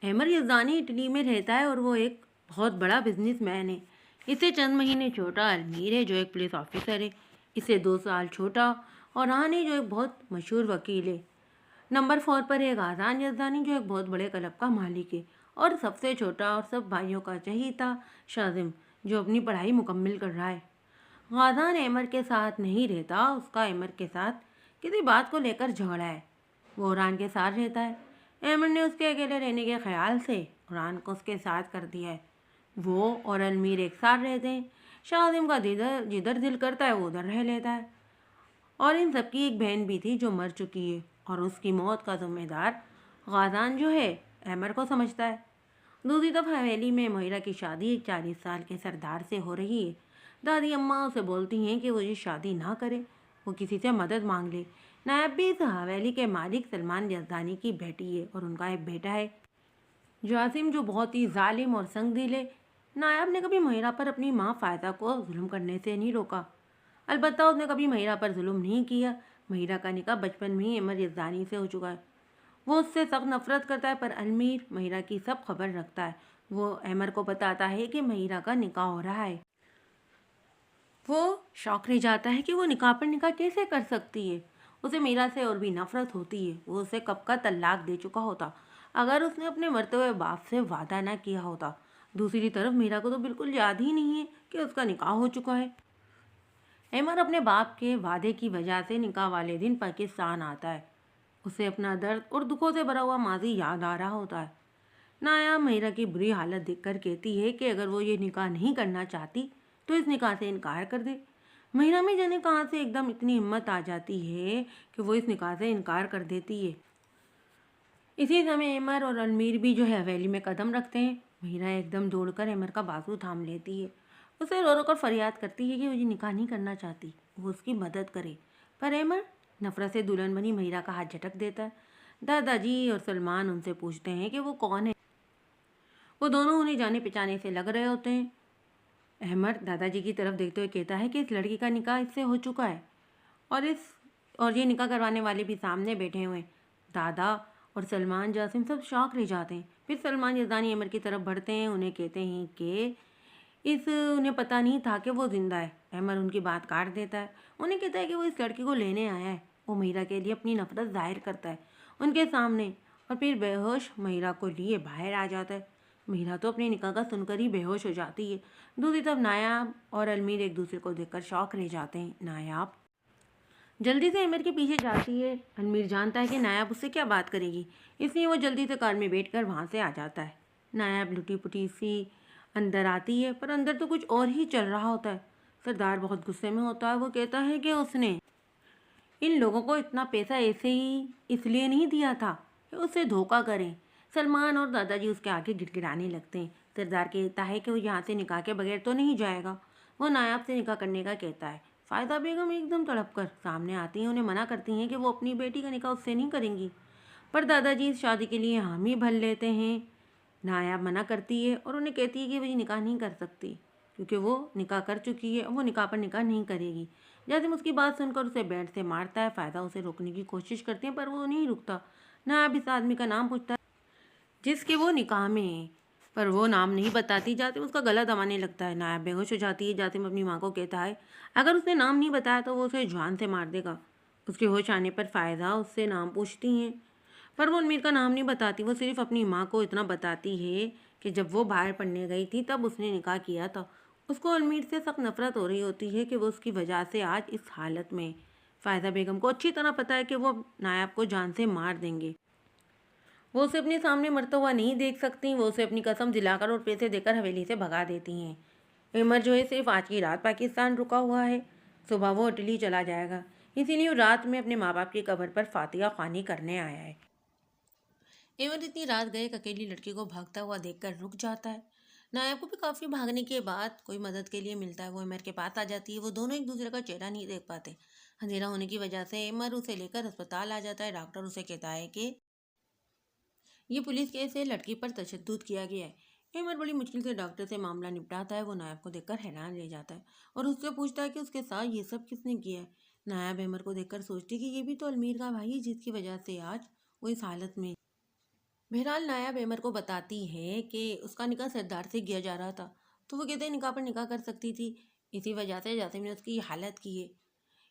احمر یزدانی اٹلی میں رہتا ہے اور وہ ایک بہت بڑا بزنس مین ہے۔ اسے چند مہینے چھوٹا المیر ہے جو ایک پولیس آفیسر ہے۔ اسے 2 سال چھوٹا اور ران ہے جو ایک بہت مشہور وکیل ہے۔ نمبر 4 پر ہے غازان یزدانی جو ایک بہت بڑے کلب کا مالک ہے، اور سب سے چھوٹا اور سب بھائیوں کا چہیتا شازم جو اپنی پڑھائی مکمل کر رہا ہے۔ غازان احمر کے ساتھ نہیں رہتا، اس کا احمر کے ساتھ کسی بات کو لے کر جھگڑا ہے۔ وہ ران کے ساتھ رہتا ہے۔ احمر نے اس کے اکیلے رہنے کے خیال سے ران کو اس کے ساتھ کر دیا ہے۔ وہ اور المیر ایک ساتھ رہتے ہیں۔ شازم کا جدھر دل کرتا ہے وہ ادھر رہ لیتا ہے۔ اور ان سب کی ایک بہن بھی تھی جو مر چکی ہے، اور اس کی موت کا ذمہ دار غازان جو ہے احمر کو سمجھتا ہے۔ دوسری طرف حویلی میں مہیرہ کی شادی ایک 40 سال کے سردار سے ہو رہی ہے۔ دادی اماں اسے بولتی ہیں کہ وہ یہ شادی نہ کرے، وہ کسی سے مدد مانگ لے۔ نائب بھی اس حویلی کے مالک سلمان یزدانی کی بیٹی ہے اور ان کا ایک بیٹا ہے جاسم جو بہت ہی ظالم اور سنگ دل ہے۔ نائب نے کبھی مہیرہ پر اپنی ماں فائدہ کو ظلم کرنے سے نہیں روکا، البتہ اس نے کبھی مہیرہ پر ظلم نہیں کیا۔ مہیرہ کا نکاح بچپن میں ہی احمر یزدانی سے ہو چکا ہے۔ وہ اس سے سخت نفرت کرتا ہے، پر المیر مہیرہ کی سب خبر رکھتا ہے۔ وہ احمر کو بتاتا ہے کہ مہیرہ کا نکاح ہو رہا ہے۔ وہ شوق رہ جاتا ہے کہ وہ نکاح پر نکاح کیسے کر سکتی ہے۔ اسے مہیرہ سے اور بھی نفرت ہوتی ہے۔ وہ اسے کب کا طلاق دے چکا ہوتا اگر اس نے اپنے مرتے ہوئے باپ سے وعدہ نہ کیا ہوتا۔ دوسری طرف مہیرہ کو تو بالکل یاد ہی نہیں ہے کہ اس کا نکاح ہو چکا ہے۔ احمر اپنے باپ کے وعدے کی وجہ سے نکاح والے دن پاکستان آتا ہے۔ اسے اپنا درد اور دکھوں سے بھرا ہوا ماضی یاد آ رہا ہوتا ہے۔ نایا مہیرہ کی بری حالت دیکھ کر کہتی ہے کہ اگر وہ یہ نکاح نہیں کرنا چاہتی تو اس نکاح سے انکار کر دے۔ مہیرہ میں جانے کہاں سے ایک دم اتنی ہمت آ جاتی ہے کہ وہ اس نکاح سے انکار کر دیتی ہے۔ اسی سمے احمر اور المیر بھی جو ہے حویلی میں قدم رکھتے ہیں۔ مہیرہ ایک دم دوڑ کر احمر کا بازو تھام لیتی ہے، اسے رو رو کر فریاد کرتی ہے کہ وہ یہ نکاح نہیں کرنا چاہتی، وہ اس کی مدد کرے، پر احمر نفرت سے دلہن بنی مہیرہ کا ہاتھ جھٹک دیتا ہے۔ دادا جی اور سلمان ان سے پوچھتے ہیں کہ وہ کون ہے۔ وہ دونوں انہیں جانے پہچانے سے لگ رہے ہوتے ہیں۔ احمر دادا جی کی طرف دیکھتے ہوئے کہتا ہے کہ اس لڑکی کا نکاح اس سے ہو چکا ہے، اور یہ نکاح کروانے والے بھی سامنے بیٹھے ہوئے ہیں۔ دادا اور سلمان جاسم سب شوق رہ جاتے ہیں۔ پھر سلمان یزدانی احمر کی طرف بڑھتے ہیں، انہیں کہتے ہیں کہ انہیں پتہ نہیں تھا کہ وہ زندہ ہے۔ احمر ان کی بات کاٹ دیتا ہے، انہیں کہتا ہے کہ وہ اس لڑکی کو لینے آیا ہے۔ وہ مہیرہ کے لیے اپنی نفرت ظاہر کرتا ہے ان کے سامنے، اور پھر بے ہوش مہیرہ کو لیے باہر آ جاتا ہے۔ مہیرہ تو اپنے نکاح کا سن کر ہی بے ہوش ہو جاتی ہے۔ دوسری طرف نایاب اور المیر ایک دوسرے کو دیکھ کر شوق رہ جاتے ہیں۔ نایاب جلدی سے احمر کے پیچھے جاتی ہے۔ المیر جانتا ہے کہ نایاب اس سے کیا بات کرے گی، اس لیے وہ جلدی سے کار میں بیٹھ کر وہاں سے آ جاتا ہے۔ نایاب لٹی پٹی سی اندر آتی ہے، پر اندر تو کچھ اور ہی چل رہا ہوتا ہے۔ سردار بہت غصے میں ہوتا ہے، وہ کہتا ہے کہ اس نے ان لوگوں کو اتنا پیسہ ایسے ہی اس لیے نہیں دیا تھا کہ اس سے دھوکہ کریں۔ سلمان اور دادا جی اس کے آگے گڑ گڑانے لگتے ہیں۔ سردار کہتا ہے کہ وہ یہاں سے نکاح کے بغیر تو نہیں جائے گا۔ وہ نایاب سے نکاح کرنے کا کہتا ہے۔ فائدہ بیگم ایک دم تڑپ کر سامنے آتی ہیں، انہیں منع کرتی ہیں کہ وہ اپنی بیٹی کا نکاح اس سے نہیں کریں گی، پر دادا جی اس شادی کے لیے حامی بھر لیتے ہیں۔ نایاب منع کرتی ہے اور انہیں کہتی ہے کہ وہ یہ نکاح نہیں کر سکتی کیونکہ وہ نکاح کر چکی ہے، وہ نکاح پر نکاح نہیں کرے گی۔ جاسم اس کی بات سن کر اسے بیٹ سے مارتا ہے۔ فائدہ اسے روکنے کی کوشش کرتے ہیں پر وہ نہیں رکتا۔ نایاب اس آدمی کا نام پوچھتا ہے جس کے وہ نکاح میں ہے، پر وہ نام نہیں بتاتی۔ جاسم اس کا گلا دبانے لگتا ہے۔ نایاب بے ہوش ہو جاتی ہے۔ جاسم اپنی ماں کو کہتا ہے اگر اس نے نام نہیں بتایا تو وہ اسے جان سے مار دے گا۔ اس کے ہوش آنے پر فائدہ اس سے نام پوچھتی ہیں، پر وہ المیر کا نام نہیں بتاتی۔ وہ صرف اپنی ماں کو اتنا بتاتی ہے کہ جب وہ باہر پڑھنے گئی تھی تب اس نے نکاح کیا تھا۔ اس کو المیر سے سخت نفرت ہو رہی ہوتی ہے کہ وہ اس کی وجہ سے آج اس حالت میں۔ فائدہ بیگم کو اچھی طرح پتہ ہے کہ وہ نایاب کو جان سے مار دیں گے۔ وہ اسے اپنے سامنے مرتا ہوا نہیں دیکھ سکتی۔ وہ اسے اپنی قسم دلا کر اور پیسے دے کر حویلی سے بھگا دیتی ہیں۔ احمر جو ہے صرف آج کی رات پاکستان رکا ہوا ہے، صبح وہ اٹلی چلا جائے گا، اسی لیے وہ رات میں اپنے ماں باپ کی قبر پر فاتحہ خوانی کرنے آیا ہے۔ احمر اتنی رات گئے ایک اکیلی لڑکی کو بھاگتا ہوا دیکھ کر رک جاتا ہے۔ نایاب کو بھی کافی بھاگنے کے بعد کوئی مدد کے لیے ملتا ہے۔ وہ احمر کے پاس آ جاتی ہے۔ وہ دونوں ایک دوسرے کا چہرہ نہیں دیکھ پاتے۔ اندھیرا ہونے کی وجہ سے احمر اسے لے کر اسپتال آ جاتا ہے۔ ڈاکٹر اسے کہتا ہے کہ یہ پولیس کیس ہے، لڑکی پر تشدد کیا گیا ہے۔ احمر بڑی مشکل سے ڈاکٹر سے معاملہ نپٹاتا ہے۔ وہ نایاب کو دیکھ کر حیران رہ جاتا ہے اور اس سے پوچھتا ہے کہ اس کے ساتھ یہ سب کس نے کیا ہے۔ نایاب احمر کو دیکھ کر سوچتی کہ یہ بھی تو المیر کا بھائی ہے جس کی وجہ سے آج وہ اس حالت میں بہرحال نایاب ایمر کو بتاتی ہے کہ اس کا نکاح سردار سے کیا جا رہا تھا، تو وہ کہتے ہیں نکاح پر نکاح کر سکتی تھی، اسی وجہ سے جاسم نے اس کی یہ حالت کی ہے،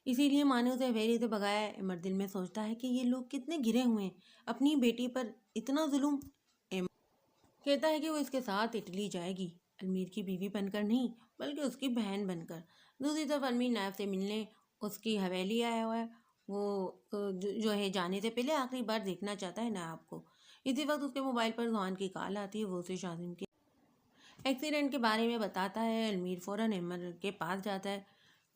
اسی لیے ماں نے اسے ویری سے بھگایا ہے۔ ایمر دل میں سوچتا ہے کہ یہ لوگ کتنے گرے ہوئے ہیں، اپنی بیٹی پر اتنا ظلم۔ ایمر کہتا ہے کہ وہ اس کے ساتھ اٹلی جائے گی، المیر کی بیوی بن کر نہیں بلکہ اس کی بہن بن کر۔ دوسری طرف المیر نائب سے ملنے اس کی حویلی آیا ہوا ہے، وہ جو ہے جانے سے پہلے آخری بار دیکھنا چاہتا ہے نائب کو۔ اسی وقت اس کے موبائل پر زوان کی کال آتی ہے، وہ اسے شاذم کے ایکسیڈنٹ کے بارے میں بتاتا ہے۔ المیر فوراً ایمر کے پاس جاتا ہے،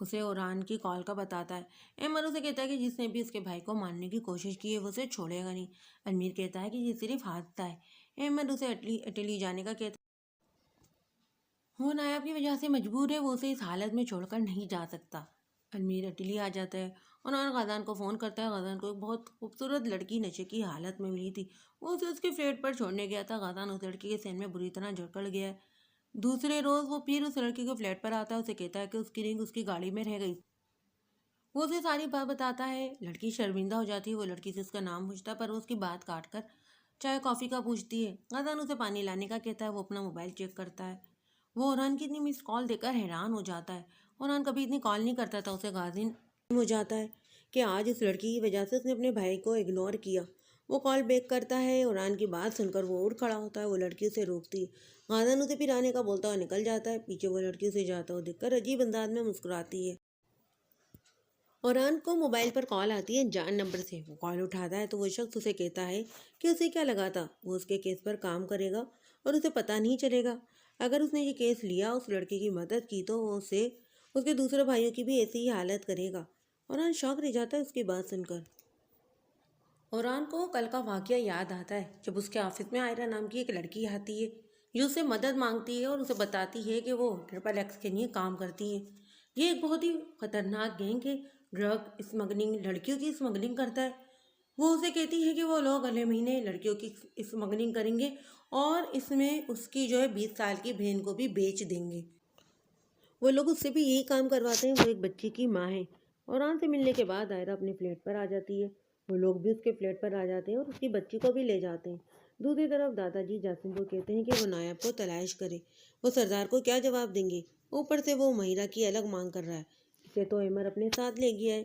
اسے اوران کی کال کا بتاتا ہے۔ ایمر اسے کہتا ہے کہ جس نے بھی اس کے بھائی کو مارنے کی کوشش کی ہے وہ اسے چھوڑے گا نہیں۔ المیر کہتا ہے کہ یہ صرف حادثہ ہے۔ ایمر اسے اٹلی جانے کا کہتا ہے، وہ نایاب کی وجہ سے مجبور ہے، وہ اسے اس حالت میں چھوڑ کر نہیں جا سکتا۔ المیر اٹلی آ جاتا ہے، انہوں غازان کو فون کرتا ہے۔ غازان کو ایک بہت خوبصورت لڑکی نشے کی حالت میں ملی تھی، وہ اسے اس کے فلیٹ پر چھوڑنے گیا تھا۔ غازان اس لڑکی کے سین میں بری طرح جکڑ گیا ہے۔ دوسرے روز وہ پھر اس لڑکی کے فلیٹ پر آتا ہے، اسے کہتا ہے کہ اس کی رنگ اس کی گاڑی میں رہ گئی، وہ اسے ساری بات بتاتا ہے۔ لڑکی شرمندہ ہو جاتی ہے، وہ لڑکی سے اس کا نام پوچھتا ہے پر وہ اس کی بات کاٹ کر چائے کافی کا پوچھتی ہے۔ غازان اسے پانی لانے کا کہتا ہے، وہ اپنا موبائل چیک کرتا ہے، وہ اوران کی اتنی مس کال دیکھ کر حیران ہو جاتا ہے۔ اوران کبھی اتنی کال نہیں کرتا تھا، اسے غازن ہو جاتا ہے کہ آج اس لڑکی کی وجہ سے اس نے اپنے بھائی کو اگنور کیا۔ وہ کال بیک کرتا ہے، اوران کی بات سن کر وہ اٹھ کھڑا ہوتا ہے، وہ لڑکی اسے روکتی ہے۔ غازن اسے پھر آنے کا بولتا ہوا نکل جاتا ہے، پیچھے وہ لڑکی اسے جاتا ہوا دیکھ کر عجیب انداز میں مسکراتی ہے۔ اوران کو موبائل پر کال آتی ہے جان نمبر سے، وہ کال اٹھاتا ہے تو وہ شخص اسے کہتا ہے کہ اسے کیا لگا تھا وہ اس کے کیس پر کام کرے گا اور اسے پتہ نہیں چلے گا۔ اگر اس نے یہ کیس لیا، اس لڑکی کی مدد کی، تو وہ اسے اس کے دوسرے بھائیوں کی بھی ایسی ہی حالت کرے گا۔ اوران شوق رہ جاتا ہے اس کی بات سن کر۔ اوران کو کل کا واقعہ یاد آتا ہے جب اس کے آفس میں آئرہ نام کی ایک لڑکی آتی ہے جو اس سے مدد مانگتی ہے اور اسے بتاتی ہے کہ وہ ٹرپل ایکس کے لیے کام کرتی ہے۔ یہ ایک بہت ہی خطرناک گینگ ہے، ڈرگ اسمگلنگ، لڑکیوں کی اسمگلنگ کرتا ہے۔ وہ اسے کہتی ہے کہ وہ لوگ اگلے مہینے لڑکیوں کی اسمگلنگ کریں گے اور اس میں اس کی جو ہے 20 سال کی بہن کو بھی بیچ دیں گے۔ وہ لوگ اس سے بھی یہی کام کرواتے ہیں، وہ ایک بچی کی ماں ہے۔ اوران سے ملنے کے بعد آئرہ اپنے فلیٹ پر آ جاتی ہے، وہ لوگ بھی اس کے فلیٹ پر آ جاتے ہیں اور اس کی بچی کو بھی لے جاتے ہیں۔ دوسری طرف دادا جی جاسم کو کہتے ہیں کہ وہ نایاب کو تلاش کرے، وہ سردار کو کیا جواب دیں گے؟ اوپر سے وہ مہیرہ کی الگ مانگ کر رہا ہے، اسے تو ایمر اپنے ساتھ لے گیا ہے۔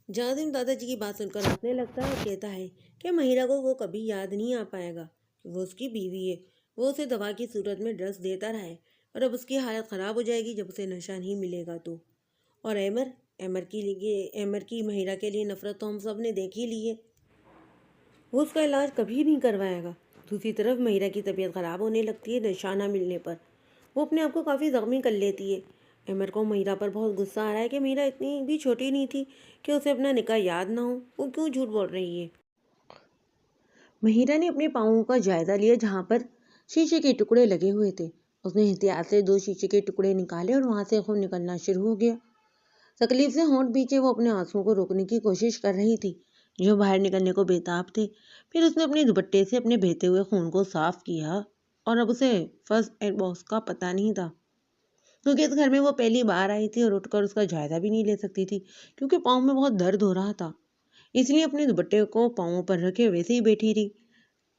جاسم دادا جی کی بات سن کر ہنسنے لگتا ہے اور کہتا ہے کہ مہیرہ کو وہ کبھی یاد نہیں آ پائے گا کہ وہ اس کی بیوی ہے، وہ اسے دوا کی صورت میں ڈرگس دیتا رہا ہے اور اب اس کی حالت خراب ہو جائے گی جب اسے نشہ نہیں ملے گا تو۔ اور ایمر کی مہیرہ کے لیے نفرت تو ہم سب نے دیکھ ہی لی ہے، وہ اس کا علاج کبھی نہیں کروائے گا۔ دوسری طرف مہیرہ کی طبیعت خراب ہونے لگتی ہے نشہ نہ ملنے پر، وہ اپنے آپ کو کافی زخمی کر لیتی ہے۔ ایمر کو مہیرہ پر بہت غصہ آ رہا ہے کہ مہیرہ اتنی بھی چھوٹی نہیں تھی کہ اسے اپنا نکاح یاد نہ ہو، وہ کیوں جھوٹ بول رہی ہے۔ مہیرہ نے اپنے پاؤں کا جائزہ لیا جہاں پر شیشے کے ٹکڑے لگے ہوئے تھے، اس نے احتیاط سے 2 شیشے کے ٹکڑے نکالے اور وہاں سے خون نکلنا شروع ہو گیا۔ تکلیف سے ہونٹ بیچے وہ اپنے آنسوؤں کو روکنے کی کوشش کر رہی تھی جو باہر نکلنے کو بےتاب تھے۔ پھر اس نے اپنے دوپٹے سے اپنے بہتے ہوئے خون کو صاف کیا اور اب اسے فرسٹ ایڈ باکس کا پتہ نہیں تھا کیونکہ اس گھر میں وہ پہلی بار آئی تھی اور اٹھ کر اس کا جائزہ بھی نہیں لے سکتی تھی کیونکہ پاؤں میں بہت درد ہو رہا تھا، اس لیے اپنے دوپٹے کو پاؤں پر رکھے ویسے ہی بیٹھی رہی۔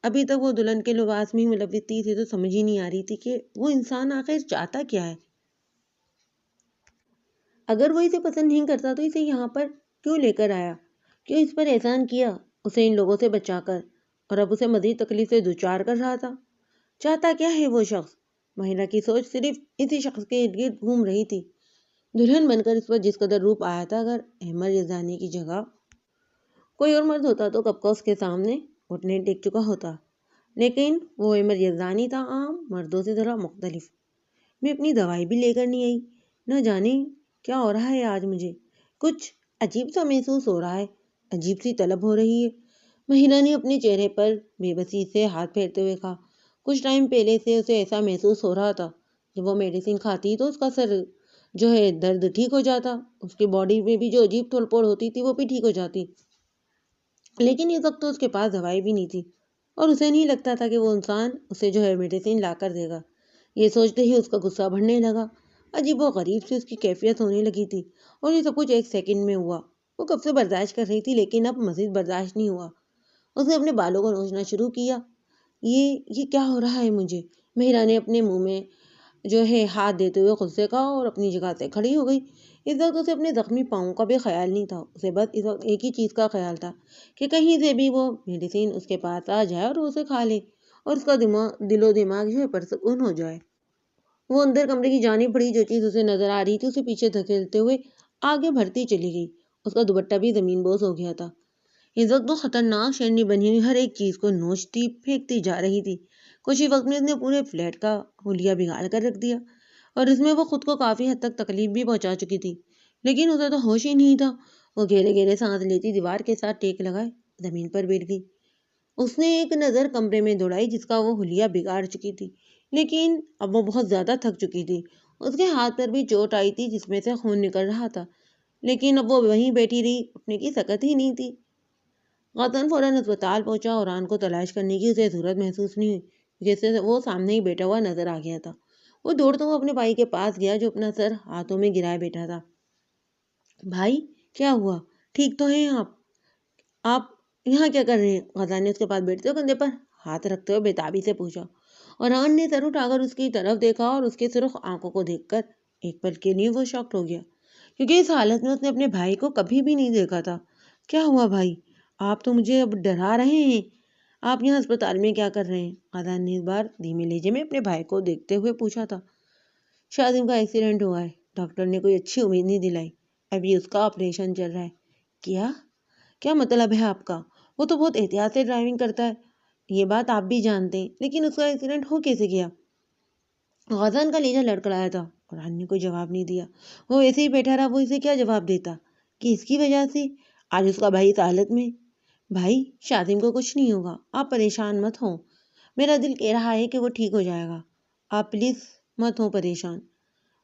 ابھی تک وہ دلہن کے لباس میں ملوث تھی، اسے تو سمجھ ہی نہیں آ رہی تھی کہ وہ انسان آخر چاہتا کیا ہے۔ اگر وہ اسے پسند نہیں کرتا تو اسے یہاں پر کیوں لے کر آیا، کیوں اس پر احسان کیا اسے ان لوگوں سے بچا کر، اور اب اسے مزید تکلیف سے دوچار کر رہا تھا۔ چاہتا کیا ہے وہ شخص؟ مہیرہ کی سوچ صرف اسی شخص کے ارد گرد گھوم رہی تھی۔ دلہن بن کر اس پر جس قدر روپ آیا تھا، اگر احمد یزدانی کی جگہ کوئی اور مرد ہوتا تو کب کا اس کے سامنے گھٹنے ٹیک چکا ہوتا، لیکن وہ احمد یزدانی تھا عام مردوں سے ذرا مختلف۔ میں اپنی دوائی بھی لے کر نہیں آئی، نہ جانے کیا ہو رہا ہے آج، مجھے کچھ عجیب سا محسوس ہو رہا ہے، عجیب سی طلب ہو رہی ہے۔ مہیرہ نے اپنے چہرے پر بے بسی سے ہاتھ پھیرتے ہوئے کہا۔ کچھ ٹائم پہلے سے اسے ایسا محسوس ہو رہا تھا جب وہ میڈیسن کھاتی تو اس کا سر جو ہے درد ٹھیک ہو جاتا، اس کی باڈی میں بھی جو عجیب تھوڑ پھوڑ ہوتی تھی وہ بھی ٹھیک ہو جاتی، لیکن اس وقت تو اس کے پاس دوائی بھی نہیں تھی اور اسے نہیں لگتا تھا کہ وہ انسان اسے جو ہے میڈیسن لا کر دے گا۔ یہ سوچتے ہی اس کا غصہ بڑھنے لگا، عجیب و غریب سے اس کی کیفیت ہونے لگی تھی اور یہ سب کچھ 1 سیکنڈ میں ہوا۔ وہ کب سے برداشت کر رہی تھی لیکن اب مزید برداشت نہیں ہوا، اس نے اپنے بالوں کو نوچنا شروع کیا۔ یہ کیا ہو رہا ہے مجھے؟ مہرا نے اپنے منہ میں جو ہے ہاتھ دیتے ہوئے خود سے کہا اور اپنی جگہ سے کھڑی ہو گئی۔ اس وقت اسے اپنے زخمی پاؤں کا بھی خیال نہیں تھا، اسے بس اس وقت ایک ہی چیز کا خیال تھا کہ کہیں سے بھی وہ میڈیسین اس کے پاس آ جائے اور اسے کھا لے اور اس کا دل و دماغ جو ہے پرسکون ہو جائے۔ وہ اندر کمرے کی جانب بڑھی، جو چیز اسے نظر آ رہی تھی اسے پیچھے دھکیلتے ہوئے آگے بڑھتی چلی گئی۔ اس کا دوپٹہ بھی زمین بوس ہو گیا تھا۔ اس وقت وہ خطرناک شیرنی بنی ہوئی ہر ایک چیز کو نوچتی پھینکتی جا رہی تھی۔ کچھ ہی وقت میں اس نے پورے فلیٹ کا حلیہ بگاڑ کر رکھ دیا اور اس میں وہ خود کو کافی حد تک تکلیف بھی پہنچا چکی تھی، لیکن اسے تو ہوش ہی نہیں تھا۔ وہ گہرے گہرے سانس لیتی دیوار کے ساتھ ٹیک لگائے زمین پر بیٹھ گئی۔ اس نے ایک نظر کمرے میں دوڑائی جس کا وہ حلیہ بگاڑ چکی تھی، لیکن اب وہ بہت زیادہ تھک چکی تھی۔ اس کے ہاتھ پر بھی چوٹ آئی تھی جس میں سے خون نکل رہا تھا، لیکن اب وہ وہیں بیٹھی رہی، اٹھنے کی سکت ہی نہیں تھی۔ غازان فوراً اسپتال پہنچا اور آن کو تلاش کرنے کی اسے ضرورت محسوس نہیں ہوئی، جیسے وہ سامنے ہی بیٹھا ہوا نظر آ گیا تھا۔ وہ دوڑتا ہوا اپنے بھائی کے پاس گیا جو اپنا سر ہاتھوں میں گرائے بیٹھا تھا۔ بھائی کیا ہوا؟ ٹھیک تو ہیں آپ یہاں کیا کر رہے ہیں؟ غازان نے اس کے پاس بیٹھتے ہوئے کندھے پر ہاتھ رکھتے ہوئے بےتابی سے پوچھا، اور آن نے سر اٹھا کر اس کی طرف دیکھا اور اس کے سرخ آنکھوں کو دیکھ کر ایک پل کے لیے وہ شاکڈ ہو گیا، کیونکہ اس حالت میں اس نے اپنے بھائی کو کبھی بھی نہیں دیکھا تھا۔ کیا ہوا بھائی؟ آپ تو مجھے اب ڈرا رہے ہیں۔ آپ یہاں اسپتال میں کیا کر رہے ہیں؟ غازان نے اس بار دھیمے لہجے میں اپنے بھائی کو دیکھتے ہوئے پوچھا تھا۔ شاذم کا ایکسیڈنٹ ہوا ہے، ڈاکٹر نے کوئی اچھی امید نہیں دلائی، ابھی اس کا آپریشن چل رہا ہے۔ کیا مطلب ہے آپ کا؟ وہ تو بہت احتیاط سے ڈرائیونگ کرتا ہے، یہ بات آپ بھی جانتے ہیں، لیکن اس کا ایکسیڈنٹ ہو کیسے گیا؟ غازان کا لہجہ لڑکھڑایا تھا اور آن نے کوئی جواب نہیں دیا۔ وہ ایسے ہی بیٹھا رہا، وہ اسے کیا جواب دیتا کہ اس کی وجہ سے آج اس کا بھائی اس حالت میں۔ بھائی شاذم کو کچھ نہیں ہوگا، آپ پریشان مت ہوں، میرا دل کہہ رہا ہے کہ وہ ٹھیک ہو جائے گا، آپ پلیز مت ہوں پریشان،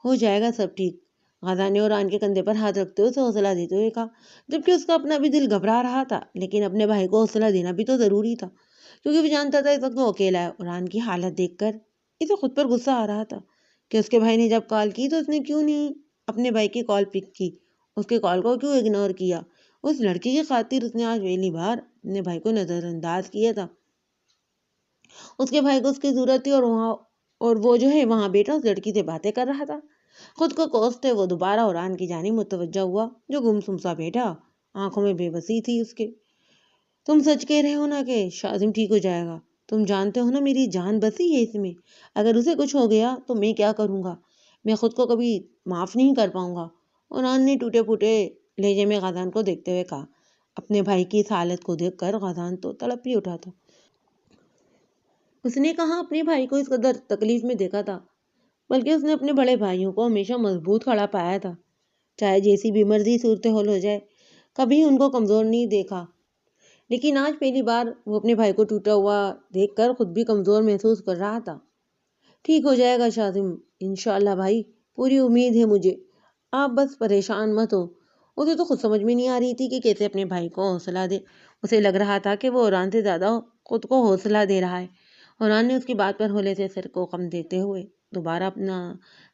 ہو جائے گا سب ٹھیک۔ غازان نے اور آن کے کندھے پر ہاتھ رکھتے ہوئے اسے حوصلہ دیتے ہوئے کہا، جبکہ اس کا اپنا بھی دل گھبرا رہا تھا، لیکن اپنے بھائی کو حوصلہ دینا بھی تو ضروری تھا، کیونکہ وہ جانتا تھا اس وقت وہ اکیلا ہے۔ اور آن کی حالت دیکھ کر اسے خود پر غصہ آ رہا تھا کہ اس کے بھائی نے جب کال کی تو اس نے کیوں نہیں اپنے بھائی کی کال پک کی، اس کے کال کو کیوں اگنور کیا۔ اس لڑکی کی خاطر اس نے آج پہلی بار اپنے بھائی کو نظر انداز کیا تھا۔ اس کے بھائی کو اس کی ضرورت تھی اور وہ جو ہے وہاں بیٹھا اس لڑکی سے باتیں کر رہا تھا۔ خود کو کوستے وہ دوبارہ اوران کی جانب متوجہ ہوا جو گمسم سا بیٹھا، آنکھوں میں بے بسی تھی اس کے۔ تم سچ کہہ رہے ہو نا کہ شاذم ٹھیک ہو جائے گا؟ تم جانتے ہو نا میری جان بسی ہے اس میں، اگر اسے کچھ ہو گیا تو میں کیا کروں گا؟ میں خود کو کبھی معاف نہیں کر پاؤں گا۔ اوران نے ٹوٹے پھوٹے لہجے میں غازان کو دیکھتے ہوئے کہا۔ اپنے بھائی کی اس حالت کو دیکھ کر غازان تو تڑپ ہی اٹھا تھا۔ اس نے کہاں اپنے بھائی کو اس قدر تکلیف میں دیکھا تھا، بلکہ اس نے اپنے بڑے بھائیوں کو ہمیشہ مضبوط کھڑا پایا تھا، چاہے جیسی بھی مرضی صورتحال ہو جائے، کبھی ان کو کمزور نہیں دیکھا۔ لیکن آج پہلی بار وہ اپنے بھائی کو ٹوٹا ہوا دیکھ کر خود بھی کمزور محسوس کر رہا تھا۔ ٹھیک ہو جائے گا شاذم، انشاءاللہ بھائی، پوری امید ہے مجھے، آپ بس پریشان مت ہو۔ اسے تو خود سمجھ میں نہیں آ رہی تھی کہ کیسے اپنے بھائی کو حوصلہ دے۔ اسے لگ رہا تھا کہ وہ اوران سے زیادہ خود کو حوصلہ دے رہا ہے۔ اوران نے اس کی بات پر ہولے سے سر کو خم دیتے ہوئے دوبارہ اپنا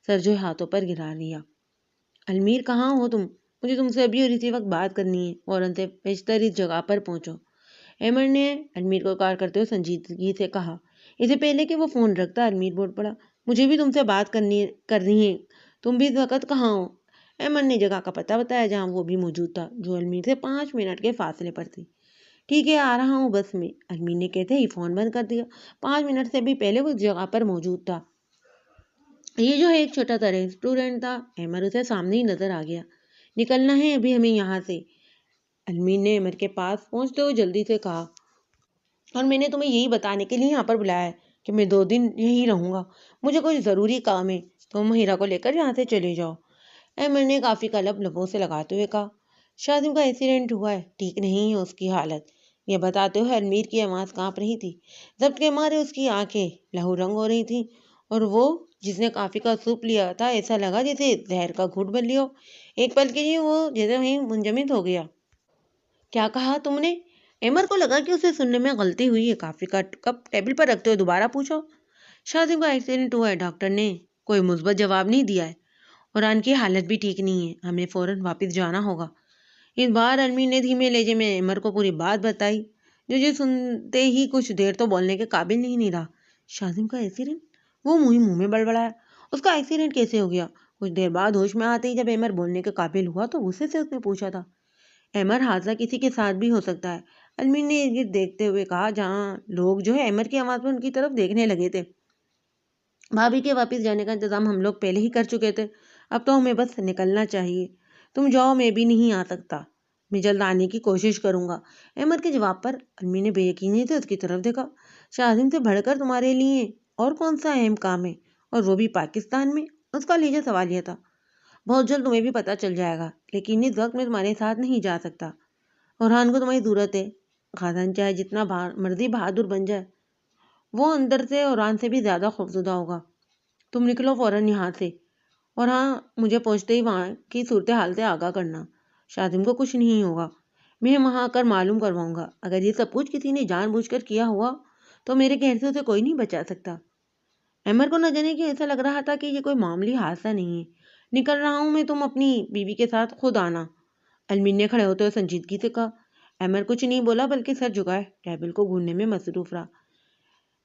سر جو ہاتھوں پر گرا لیا۔ المیر کہاں ہو تم؟ مجھے تم سے ابھی اور اسی وقت بات کرنی ہے، فوراً سے بیشتر اس جگہ پر پہنچو۔ ایمر نے المیر کو کار کرتے ہوئے سنجیدگی سے کہا۔ اسے پہلے کہ وہ فون رکھتا المیر بول پڑا، مجھے بھی تم سے بات کرنی ہے، تم بھی اس وقت کہاں ہو؟ ایمر نے جگہ کا پتہ بتایا جہاں وہ بھی موجود تھا، جو المیر سے 5 منٹ کے فاصلے پر تھی۔ ٹھیک ہے، آ رہا ہوں بس میں، المیر نے کہتے ہی فون بند کر دیا۔ 5 منٹ سے بھی پہلے وہ اس جگہ پر موجود تھا۔ یہ جو ہے ایک چھوٹا سا ریسٹورینٹ تھا، ایمر اسے سامنے ہی نظر آ گیا۔ نکلنا ہے ابھی ہمیں یہاں سے، المیر نے ایمر کے پاس پہنچتے ہوئے جلدی سے کہا، اور میں نے تمہیں یہی بتانے کے لیے یہاں پر بلایا ہے کہ میں 2 دن یہی رہوں گا، مجھے کچھ ضروری کام ہے، تم مہیرہ کو لے کر یہاں سے چلے جاؤ۔ ایمر نے کافی قلب لبوں سے لگاتے ہوئے کہا، شاذم کا ایکسیڈنٹ ہوا ہے، ٹھیک نہیں ہے اس کی حالت۔ یہ بتاتے ہوئے المیر کی آواز کانپ رہی تھی، ضبط کے مارے اس کی آنکھیں لہو رنگ ہو رہی تھیں، اور وہ جس نے کافی کا سوپ لیا تھا ایسا لگا جیسے زہر کا گھونٹ بن لیا ہو۔ ایک پل کے لیے وہ جیسے وہیں منجمد ہو گیا۔ کیا کہا تم نے؟ ایمر کو لگا کہ اسے سننے میں غلطی ہوئی ہے، کافی کا کپ ٹیبل پر رکھتے ہوئے دوبارہ پوچھا۔ شاذم کا ایکسیڈنٹ ہوا ہے، ڈاکٹر نے کوئی مثبت جواب نہیں دیا ہے، اور آن کی حالت بھی ٹھیک نہیں ہے، ہمیں فوراً واپس جانا ہوگا۔ اس بار المیر نے دھیمے لہجے میں ایمر کو پوری بات بتائی، جو یہ سنتے ہی کچھ دیر تو بولنے کے قابل نہیں رہا۔ شاذم کا ایکسیڈنٹ؟ وہ منہ میں بڑبڑایا۔ اس کا ایکسیڈنٹ کیسے ہو گیا؟ کچھ دیر بعد ہوش میں آتے ہی جب ایمر بولنے کے قابل ہوا تو غصے سے اس نے پوچھا تھا، ایمر حادثہ کسی کے ساتھ بھی ہو سکتا ہے۔ علمی نے ارد دیکھتے ہوئے کہا، جہاں لوگ جو ہے ایمر کی آواز میں ان کی طرف دیکھنے لگے تھے۔ بھابھی کے واپس جانے کا انتظام ہم لوگ پہلے ہی کر چکے تھے، اب تو ہمیں بس نکلنا چاہیے۔ تم جاؤ، میں بھی نہیں آ سکتا، میں جلد آنے کی کوشش کروں گا۔ ایمر کے جواب پر علمی نے بے یقینی سے اس کی طرف دیکھا۔ شاذم سے بڑھ کر تمہارے لیے اور کون سا اہم کام ہے، اور وہ بھی پاکستان میں؟ اس کا لہجہ سوالیہ تھا۔ بہت جلد تمہیں بھی پتہ چل جائے گا، لیکن اس وقت میں تمہارے ساتھ نہیں جا سکتا۔ اورحان کو تمہاری ضرورت ہے۔ خاندان چاہے جتنا مرضی بہادر بن جائے، وہ اندر سے اورحان سے بھی زیادہ خوفزدہ ہوگا۔ تم نکلو فوراً یہاں سے، اور ہاں، مجھے پہنچتے ہی وہاں کی صورتحال سے آگاہ کرنا۔ شاذم کو کچھ نہیں ہوگا، میں وہاں آ کر معلوم کرواؤں گا۔ اگر یہ سب کچھ کسی نے جان بوجھ کر کیا ہوا تو میرے کہنے سے اسے کوئی نہیں بچا سکتا۔ ایمر کو نہ جانے کہ ایسا لگ رہا تھا کہ یہ کوئی معمولی حادثہ نہیں ہے۔ نکل رہا ہوں میں، تم اپنی بیوی کے ساتھ خود آنا۔ علمین نے کھڑے ہوتے ہوئے سنجیدگی سے کہا۔ ایمر کچھ نہیں بولا، بلکہ سر جھکائے ٹیبل کو گھورنے میں مصروف رہا۔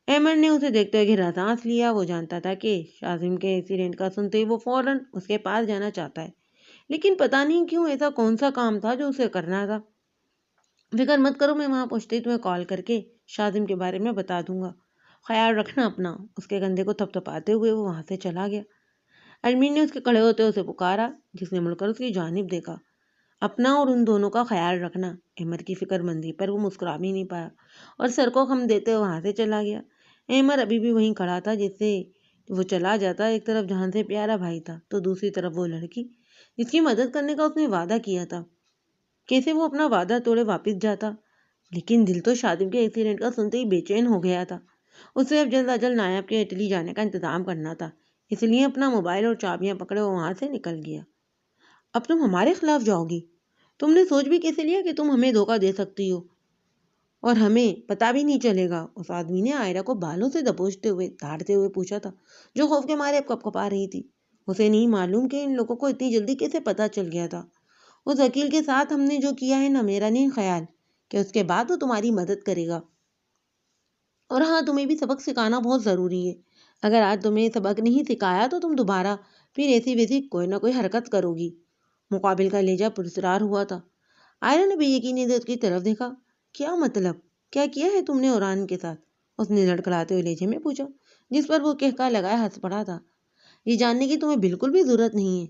ایمر نے اسے دیکھتے ہوئے گہرا سانس لیا۔ وہ جانتا تھا کہ شاذم کے ایکسیڈنٹ کا سنتے ہی وہ فوراً اس کے پاس جانا چاہتا ہے، لیکن پتہ نہیں کیوں ایسا کون سا کام تھا جو اسے کرنا تھا۔ فکر مت کرو، میں وہاں پہنچتے ہی تمہیں کال کر کے شاذم کے بارے میں بتا دوں گا۔ خیال رکھنا اپنا۔ اس کے کندھے کو تھپتھپاتے ہوئے وہ وہاں سے چلا گیا۔ علمین نے اس کے کھڑے ہوتے اسے پکارا، جس نے مڑ کر اس کی جانب دیکھا۔ اپنا اور ان دونوں کا خیال رکھنا۔ ایمر کی فکر مندی پر وہ مسکرا بھی نہیں پایا اور سر کو خم دیتے ہوئے وہاں سے چلا گیا۔ ایمر ابھی بھی وہیں کھڑا تھا، جس سے وہ چلا جاتا ایک طرف جہان سے پیارا بھائی تھا تو دوسری طرف وہ لڑکی جس کی مدد کرنے کا اس نے وعدہ کیا تھا۔ کیسے وہ اپنا وعدہ توڑے واپس جاتا؟ لیکن دل تو شاذم کے ایکسیڈنٹ کا سنتے ہی بے چین ہو گیا تھا۔ اسے اب جلد از جلد نایاب کے اٹلی جانے کا انتظام کرنا تھا، اس لیے اپنا موبائل اور چابیاں پکڑے وہ وہاں سے نکل گیا۔ اب تم ہمارے خلاف جاؤ گی؟ تم نے سوچ بھی کیسے لیا کہ تم ہمیں دھوکہ دے سکتی ہو اور ہمیں پتہ بھی نہیں چلے گا؟ اس آدمی نے آئرہ کو بالوں سے دبوچتے ہوئے دھاڑتے ہوئے پوچھا تھا، جو خوف کے مارے اب کپ کپا رہی تھی۔ اسے نہیں معلوم کہ ان لوگوں کو اتنی جلدی کیسے پتہ چل گیا تھا۔ اس وکیل کے ساتھ ہم نے جو کیا ہے نا، میرا نہیں خیال کہ اس کے بعد وہ تمہاری مدد کرے گا۔ اور ہاں، تمہیں بھی سبق سکھانا بہت ضروری ہے۔ اگر آج تمہیں سبق نہیں سکھایا تو تم دوبارہ پھر ایسی ویسی کوئی نہ کوئی حرکت کرو گی۔ مقابل کا لہجہ پرسرار ہوا تھا۔ آئرہ نے بے یقینی سے اس کی طرف دیکھا۔ کیا مطلب؟ کیا کیا ہے تم نے اورحان کے ساتھ؟ اس نے لڑکھڑاتے ہوئے لہجے میں پوچھا، جس پر وہ کہکا لگائے ہنس پڑا تھا۔ یہ جاننے کی تمہیں بالکل بھی ضرورت نہیں ہے،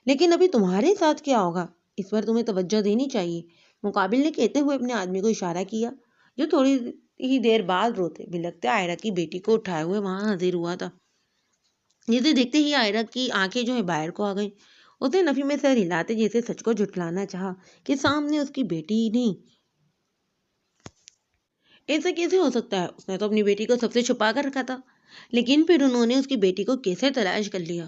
لیکن ابھی تمہارے ساتھ کیا ہوگا اس پر تمہیں توجہ دینی چاہیے۔ مقابل نے کہتے ہوئے اپنے آدمی کو اشارہ کیا، جو تھوڑی ہی دیر بعد روتے بلکتے آئرہ کی بیٹی کو اٹھائے ہوئے وہاں حاضر ہوا تھا۔ جسے دیکھتے ہی آئرہ کی آنکھیں جو ہے باہر کو آ گئیں۔ اس نے نفی میں سر ہلاتے جیسے سچ کو جھٹلانا چاہا کہ سامنے اس کی بیٹی ہی نہیں۔ ایسا کیسے ہو سکتا ہے؟ اس نے تو اپنی بیٹی کو سب سے چھپا کر رکھا تھا، لیکن پھر انہوں نے اس کی بیٹی کو کیسے تلاش کر لیا؟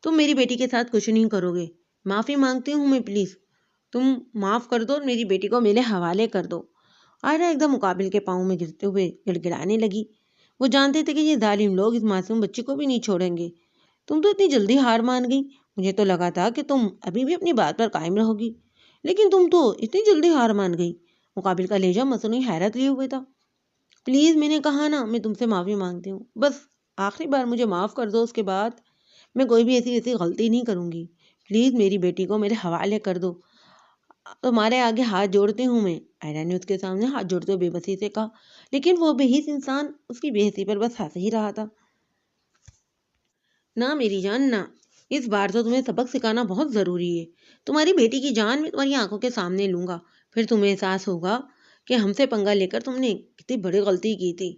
تم میری بیٹی کے ساتھ کچھ نہیں کرو گے، معافی مانگتی ہوں میں، پلیز تم معاف کر دو اور میری بیٹی کو میرے حوالے کر دو۔ آئرہ ایک دم مقابل کے پاؤں میں گرتے ہوئے گڑگڑانے لگی۔ وہ جانتے تھے کہ یہ ظالم لوگ اس معصوم بچی کو بھی نہیں چھوڑیں گے۔ تم تو اتنی جلدی ہار مان گئی، مجھے تو لگا تھا کہ تم ابھی بھی اپنی بات پر قائم رہو گی، لیکن تم تو اتنی جلدی ہار مان گئی۔ مقابل کا لہجہ مصنوعی حیرت لیے ہوئے تھا۔ پلیز، میں نے کہا نا، میں تم سے معافی مانگتی ہوں، بس آخری بار مجھے معاف کر دو، اس کے بعد میں کوئی بھی ایسی غلطی نہیں کروں گی۔ پلیز میری بیٹی کو میرے حوالے کر دو، تمہارے آگے ہاتھ جوڑتی ہوں میں۔ آئرہ نے اس کے سامنے ہاتھ جوڑتے ہوئے بے بسی سے کہا، لیکن وہ بے حس انسان اس کی بے حسی پر بس ہنس ہی رہا تھا۔ نہ میری جان، نہ، اس بار تو تمہیں سبق سکھانا بہت ضروری ہے۔ تمہاری بیٹی کی جان میں تمہاری آنکھوں کے سامنے لوں گا، پھر تمہیں احساس ہوگا کہ ہم سے پنگا لے کر تم نے کتنی بڑی غلطی کی تھی۔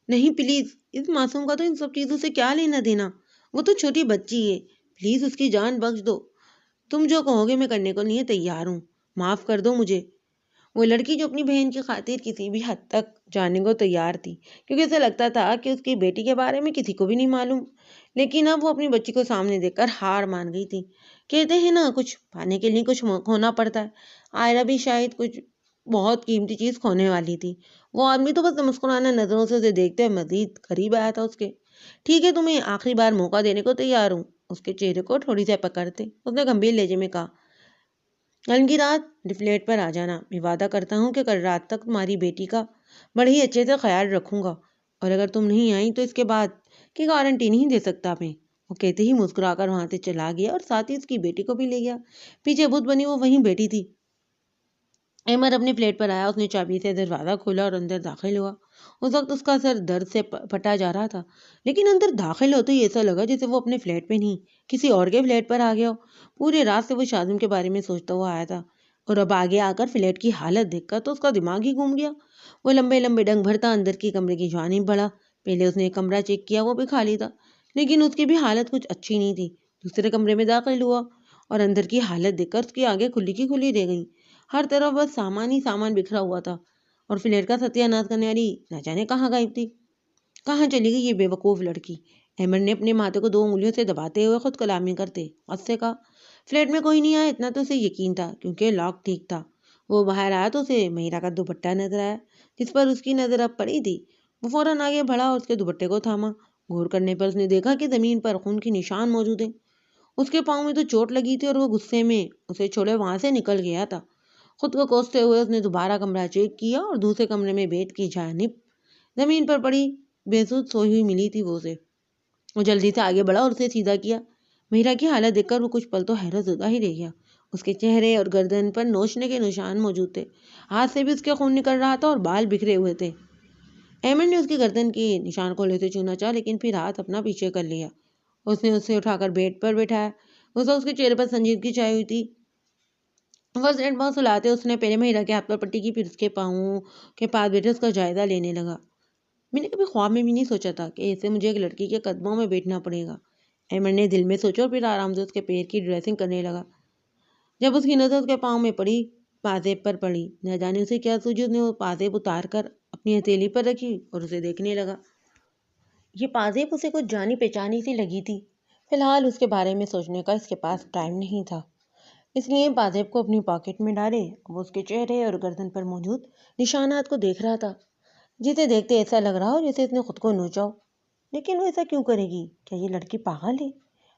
نہیں پلیز، اس معصوم کا تو ان سب چیزوں سے کیا لینا دینا؟ وہ تو چھوٹی بچی ہے، پلیز اس کی جان بخش دو۔ تم جو کہو گے میں کرنے کو لیے تیار ہوں، معاف کر دو مجھے۔ وہ لڑکی جو اپنی بہن کی خاطر کسی بھی حد تک جانے کو تیار تھی، کیونکہ اسے لگتا تھا کہ اس کی بیٹی کے بارے میں کسی کو بھی نہیں معلوم، لیکن اب وہ اپنی بچی کو سامنے دیکھ کر ہار مان گئی تھی۔ کہتے ہیں نا، کچھ پانے کے لیے کچھ کھونا پڑتا ہے۔ آئرہ بھی شاید کچھ بہت قیمتی چیز کھونے والی تھی۔ وہ آدمی تو بس مسکرانے نظروں سے اسے دیکھتے مزید قریب آیا تھا اس کے۔ ٹھیک ہے، تمہیں آخری بار موقع دینے کو تیار ہوں۔ اس کے چہرے کو تھوڑی سی پکڑتے اس نے گمبھیر لہجے میں کہا، کل کی رات فلیٹ پر آ جانا، میں وعدہ کرتا ہوں کہ کل رات تک تمہاری بیٹی کا بڑے ہی اچھے سے خیال رکھوں گا، اور اگر تم نہیں آئی تو اس کے بعد کی گارنٹی نہیں دے سکتا میں۔ وہ کہتے ہی مسکرا کر وہاں سے چلا گیا اور ساتھ ہی اس کی بیٹی کو بھی لے گیا۔ پیچھے بت بنی وہ وہیں بیٹی تھی۔ احمد اپنے فلیٹ پر آیا، اس نے چابی سے دروازہ کھولا اور اندر داخل ہوا۔ اس وقت اس کا سر درد سے پھٹا جا رہا تھا، لیکن اندر داخل ہوتے ہی ایسا لگا جیسے وہ اپنے فلیٹ پہ نہیں کسی اور کے فلیٹ پر آ گیا ہو۔ پورے رات سے وہ شاذم کے بارے میں سوچتا ہوا آیا تھا، اور اب آگے آ کر فلیٹ کی حالت دیکھ کر تو اس کا دماغ ہی گھوم گیا۔ وہ لمبے لمبے ڈنگ بھرتا اندر کی کمرے کی جانب بڑھا۔ پہلے اس نے ایک کمرہ چیک کیا، وہ بھی خالی تھا، لیکن اس کی بھی حالت کچھ اچھی نہیں تھی۔ دوسرے کمرے میں داخل ہوا اور اندر کی حالت دیکھ کر اس کی آنکھیں کھلی کی کھلی رہ گئیں۔ ہر طرف بس سامان ہی سامان بکھرا ہوا تھا، اور فلیٹ کا ستیہ ناش کرنے والی نہ جانے کہاں غائب تھی۔ کہاں چلی گئی یہ بے وقوف لڑکی؟ احمد نے اپنے ماتھے کو 2 انگلیوں سے دباتے ہوئے خود کلامی کرتے غصے سے کہا۔ فلیٹ میں کوئی نہیں آیا، اتنا تو اسے یقین تھا، کیونکہ لاک ٹھیک تھا۔ وہ باہر آیا تو اسے مہرا کا دوپٹہ نظر آیا، جس پر اس کی نظر اب پڑی تھی۔ وہ فوراً آگے بڑھا اور اس کے دوپٹے کو تھاما۔ غور کرنے پر اس نے دیکھا کہ زمین پر خون کے نشان موجود ہیں۔ اس کے پاؤں میں تو چوٹ لگی تھی، اور وہ غصے میں اسے چھوڑے وہاں سے نکل گیا تھا۔ خود کو کوستے ہوئے اس نے دوبارہ کمرہ چیک کیا، اور دوسرے کمرے میں بیڈ کی جانب زمین پر پڑی بے سود سوئی ہوئی ملی تھی وہ اسے۔ وہ جلدی سے آگے بڑھا اور اسے سیدھا کیا۔ مہرا کی حالت دیکھ کر وہ کچھ پل تو حیرت زدہ ہی رہ گیا۔ اس کے چہرے اور گردن پر نوچنے کے نشان موجود تھے، ہاتھ سے بھی اس کے خون نکل رہا تھا اور بال بکھرے ہوئے تھے۔ احمد نے اس کی گردن کی نشان کو لیتے چونا چاہا، لیکن پھر ہاتھ اپنا پیچھے کر لیا۔ اس نے اسے اٹھا کر بیڈ پر بٹھایا۔ اس وقت اس کے چہرے پر سنجیدگی چھائی ہوئی تھی۔ فرسٹ ایڈ باکس سلاتے اس نے پہلے مہرا کے ہاتھ پر پٹی کی، پھر اس کے پاؤں کے پاس بیٹھے اس کا جائزہ لینے لگا۔ میں نے کبھی خواب میں بھی نہیں سوچا تھا کہ ایسے مجھے ایک لڑکی کے قدموں میں بیٹھنا پڑے گا، احمد نے دل میں سوچا، اور پھر آرام سے اس کے پیر کی ڈریسنگ کرنے لگا۔ جب اس کی نظر اس کے پاؤں میں پڑی، پازیب پر پڑی، نہ جانے اسے کیا سوچی، اس نے وہ پازیب اتار کر اپنی ہتھیلی پر رکھی اور اسے دیکھنے لگا۔ یہ پازیب اسے کچھ جانی پہچانی سی لگی تھی۔ فی الحال اس کے بارے میں سوچنے کا اس کے پاس ٹائم نہیں تھا، اس لیے پازیب کو اپنی پاکٹ میں ڈالے وہ اس کے چہرے اور گردن پر موجود نشانات کو دیکھ رہا تھا، جسے دیکھتے ایسا لگ رہا ہو جیسے اس نے خود کو نوچا ہو۔ لیکن وہ ایسا کیوں کرے گی؟ کیا یہ لڑکی پاگل ہے؟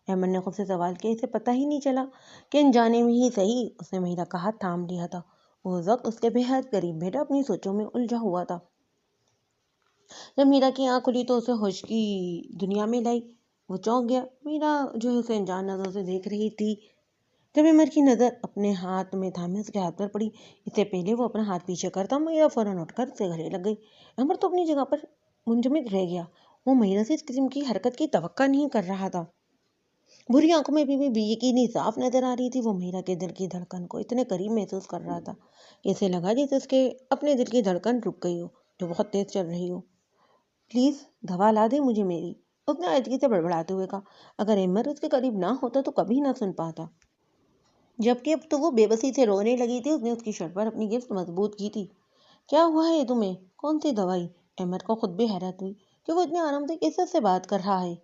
احمد نے خود سے سوال کیا۔ اسے پتہ ہی نہیں چلا کہ انجانے میں ہی صحیح اس نے مہرا کا ہاتھ تھام لیا تھا۔ وہ اس وقت اس کے بے حد قریب بیٹھا اپنی سوچوں میں الجھا ہوا تھا۔ جب مہرا کی آنکھ کھلی تو اسے ہوش کی دنیا میں لائی۔ وہ چونک گیا۔ مہرا جو ہے اسے انجان نظروں سے دیکھ رہی تھی۔ جب احمد کی نظر اپنے ہاتھ میں تھامے اس کے ہاتھ پر پڑی، اس سے پہلے وہ اپنا ہاتھ پیچھے کرتا مہرا فوراً اٹھ کر اسے گلے لگ گئی۔ احمد تو اپنی جگہ پر منجمد رہ گیا۔ وہ مہرا سے اس قسم کی حرکت کی توقع نہیں کر رہا تھا۔ بری آنکھوں میں بھی بے یقینی صاف نظر آ رہی تھی۔ وہ مہرا کے دل کی دھڑکن کو اتنے قریب محسوس کر رہا تھا کہ اسے لگا جیسے اس کے اپنے دل کی دھڑکن رک گئی ہو جو بہت تیز چل رہی ہو۔ پلیز دوا لا دے مجھے میری، اس نے آہستگی سے بڑبڑاتے ہوئے کہا۔ اگر احمد اس کے قریب نہ ہوتا تو کبھی نہ سن پاتا، جبکہ اب تو وہ بے بسی سے رونے لگی تھی۔ اس نے اس کی شرٹ پر اپنی گرفت مضبوط کی تھی۔ کیا ہوا ہے تمہیں؟ کون سی دوائی؟ احمد کو خود بھی حیرت ہوئی کہ وہ اتنے آرام سے کیسے سے بات کر رہا ہے۔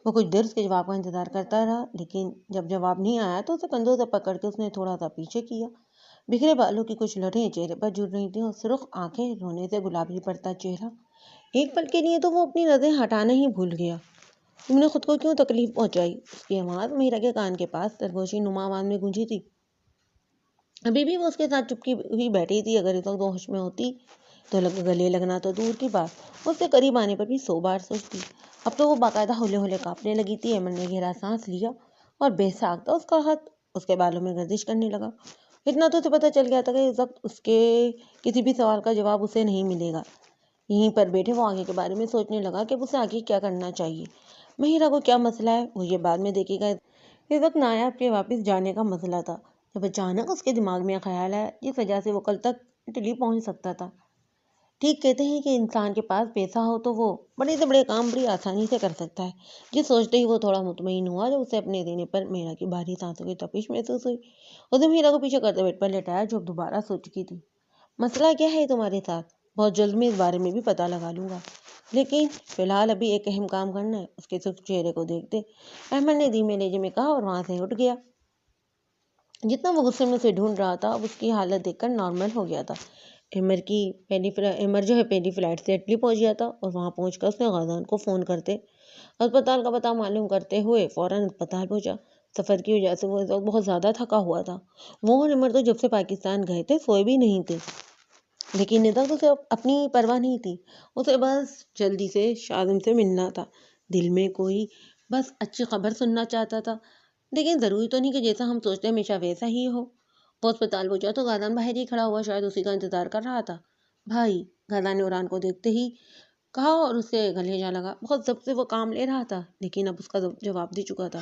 وہ کچھ دیر اس کے جواب کا انتظار کرتا رہا، لیکن جب جواب نہیں آیا تو اسے کندھوں سے پکڑ کے اس نے تھوڑا سا پیچھے کیا۔ بکھرے بالوں کی کچھ لڑیں چہرے پر جڑ رہی تھیں اور سرخ آنکھیں، رونے سے گلابی پڑتا چہرہ۔ ایک پل کے لیے تو وہ اپنی نظریں ہٹانا ہی بھول گیا۔ تم نے خود کو کیوں تکلیف پہنچائی؟ اس کی آواز مہرا کے کان کے پاس سرگوشی نما آواز میں گونجی تھی۔ ابھی بھی وہ اس کے ساتھ چپکی ہوئی بیٹھی تھی۔ اگر اس وقت وہ ہوش میں ہوتی تو گلے لگنا تو دور کی بات، اس کے قریب آنے پر بھی 100 بار سوچتی۔ اب تو وہ باقاعدہ ہولے ہولے کانپنے لگی تھی۔ احمد نے گہرا سانس لیا اور بے ساختہ اس کا ہاتھ اس کے بالوں میں گردش کرنے لگا۔ اتنا تو اسے پتہ چل گیا تھا کہ اس وقت اس کے کسی بھی سوال کا جواب اسے نہیں ملے گا۔ یہیں پر بیٹھے وہ آگے کے بارے میں سوچنے لگا کہ اسے آگے کیا کرنا چاہیے۔ مہرا کو کیا مسئلہ ہے وہ یہ بعد میں دیکھے گا، اس وقت نایاب کے واپس جانے کا مسئلہ تھا۔ جب اچانک اس کے دماغ میں خیال آیا جس وجہ سے وہ کل تک اٹلی پہنچ سکتا تھا۔ ٹھیک کہتے ہیں کہ انسان کے پاس پیسہ ہو تو وہ بڑے سے بڑے کام بڑی آسانی سے کر سکتا ہے۔ یہ سوچتے ہی وہ تھوڑا مطمئن ہوا جب اسے اپنے دینے پر مہرا کی بھاری سانسوں کی تپش محسوس ہوئی۔ اسے مہرا کو پیچھے کرتے بیڈ پر لٹایا جو اب دوبارہ سو چکی تھی۔ مسئلہ کیا ہے تمہارے ساتھ؟ بہت جلد میں اس بارے میں بھی پتہ لگا لوں گا، لیکن فی الحال ابھی ایک اہم کام کرنا ہے۔ اس کے سرخ چہرے کو دیکھتے احمد نے دھیمے لہجے میں کہا اور وہاں سے اٹھ گیا۔ جتنا وہ غصے میں اسے ڈھونڈ رہا تھا اب اس کی حالت دیکھ کر نارمل ہو گیا تھا۔ احمد جو ہے پہلی فلائٹ سے اٹلی پہنچ گیا تھا، اور وہاں پہنچ کر اس نے غازان کو فون کرتے اسپتال کا پتہ معلوم کرتے ہوئے فوراً اسپتال پہنچا۔ سفر کی وجہ سے وہ اس وقت بہت زیادہ تھکا ہوا تھا۔ وہ اور عمر تو جب سے پاکستان گئے تھے سوئے بھی نہیں تھے، لیکن ادھر اسے اپنی پرواہ نہیں تھی۔ اسے بس جلدی سے شاذم سے ملنا تھا، دل میں کوئی بس اچھی خبر سننا چاہتا تھا۔ لیکن ضروری تو نہیں کہ جیسا ہم سوچتے ہیں ہمیشہ ویسا ہی ہو۔ وہ اسپتال پہنچا تو غازان باہر ہی کھڑا ہوا شاید اسی کا انتظار کر رہا تھا۔ بھائی، غازان نے عمران کو دیکھتے ہی کہا اور اس سے گلے جا لگا۔ بہت ضبط سے وہ کام لے رہا تھا، لیکن اب اس کا جواب دے چکا تھا۔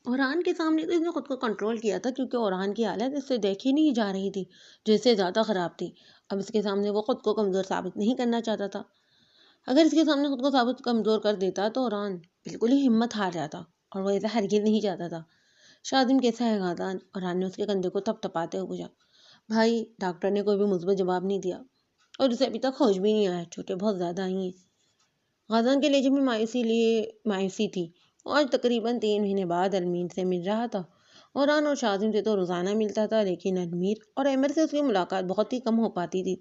اوران کے سامنے تو اس نے خود کو کنٹرول کیا تھا، کیونکہ اوران کی حالت اس سے دیکھی نہیں جا رہی تھی جو اس سے زیادہ خراب تھی۔ اب اس کے سامنے وہ خود کو کمزور ثابت نہیں کرنا چاہتا تھا۔ اگر اس کے سامنے خود کو ثابت کمزور کر دیتا تو اوران بالکل ہی ہمت ہار جاتا، اور وہ ایسا ہرگز نہیں چاہتا تھا۔ شاذم کیسا ہے غازان؟ اوران نے اس کے کندھے کو تھپ تھپاتے ہوئے پوچھا۔ بھائی، ڈاکٹر نے کوئی بھی مثبت جواب نہیں دیا، اور اسے ابھی تک ہوش بھی نہیں آیا، چوٹیں بہت زیادہ آئی ہیں۔ غازان کے لہجے میں مایوسی تھی۔ وہ آج تقریباً 3 مہینے بعد المیر سے مل رہا تھا۔ اوران اور شاذم سے تو روزانہ ملتا تھا، لیکن المیر اور عمر سے اس کی ملاقات بہت ہی کم ہو پاتی تھی۔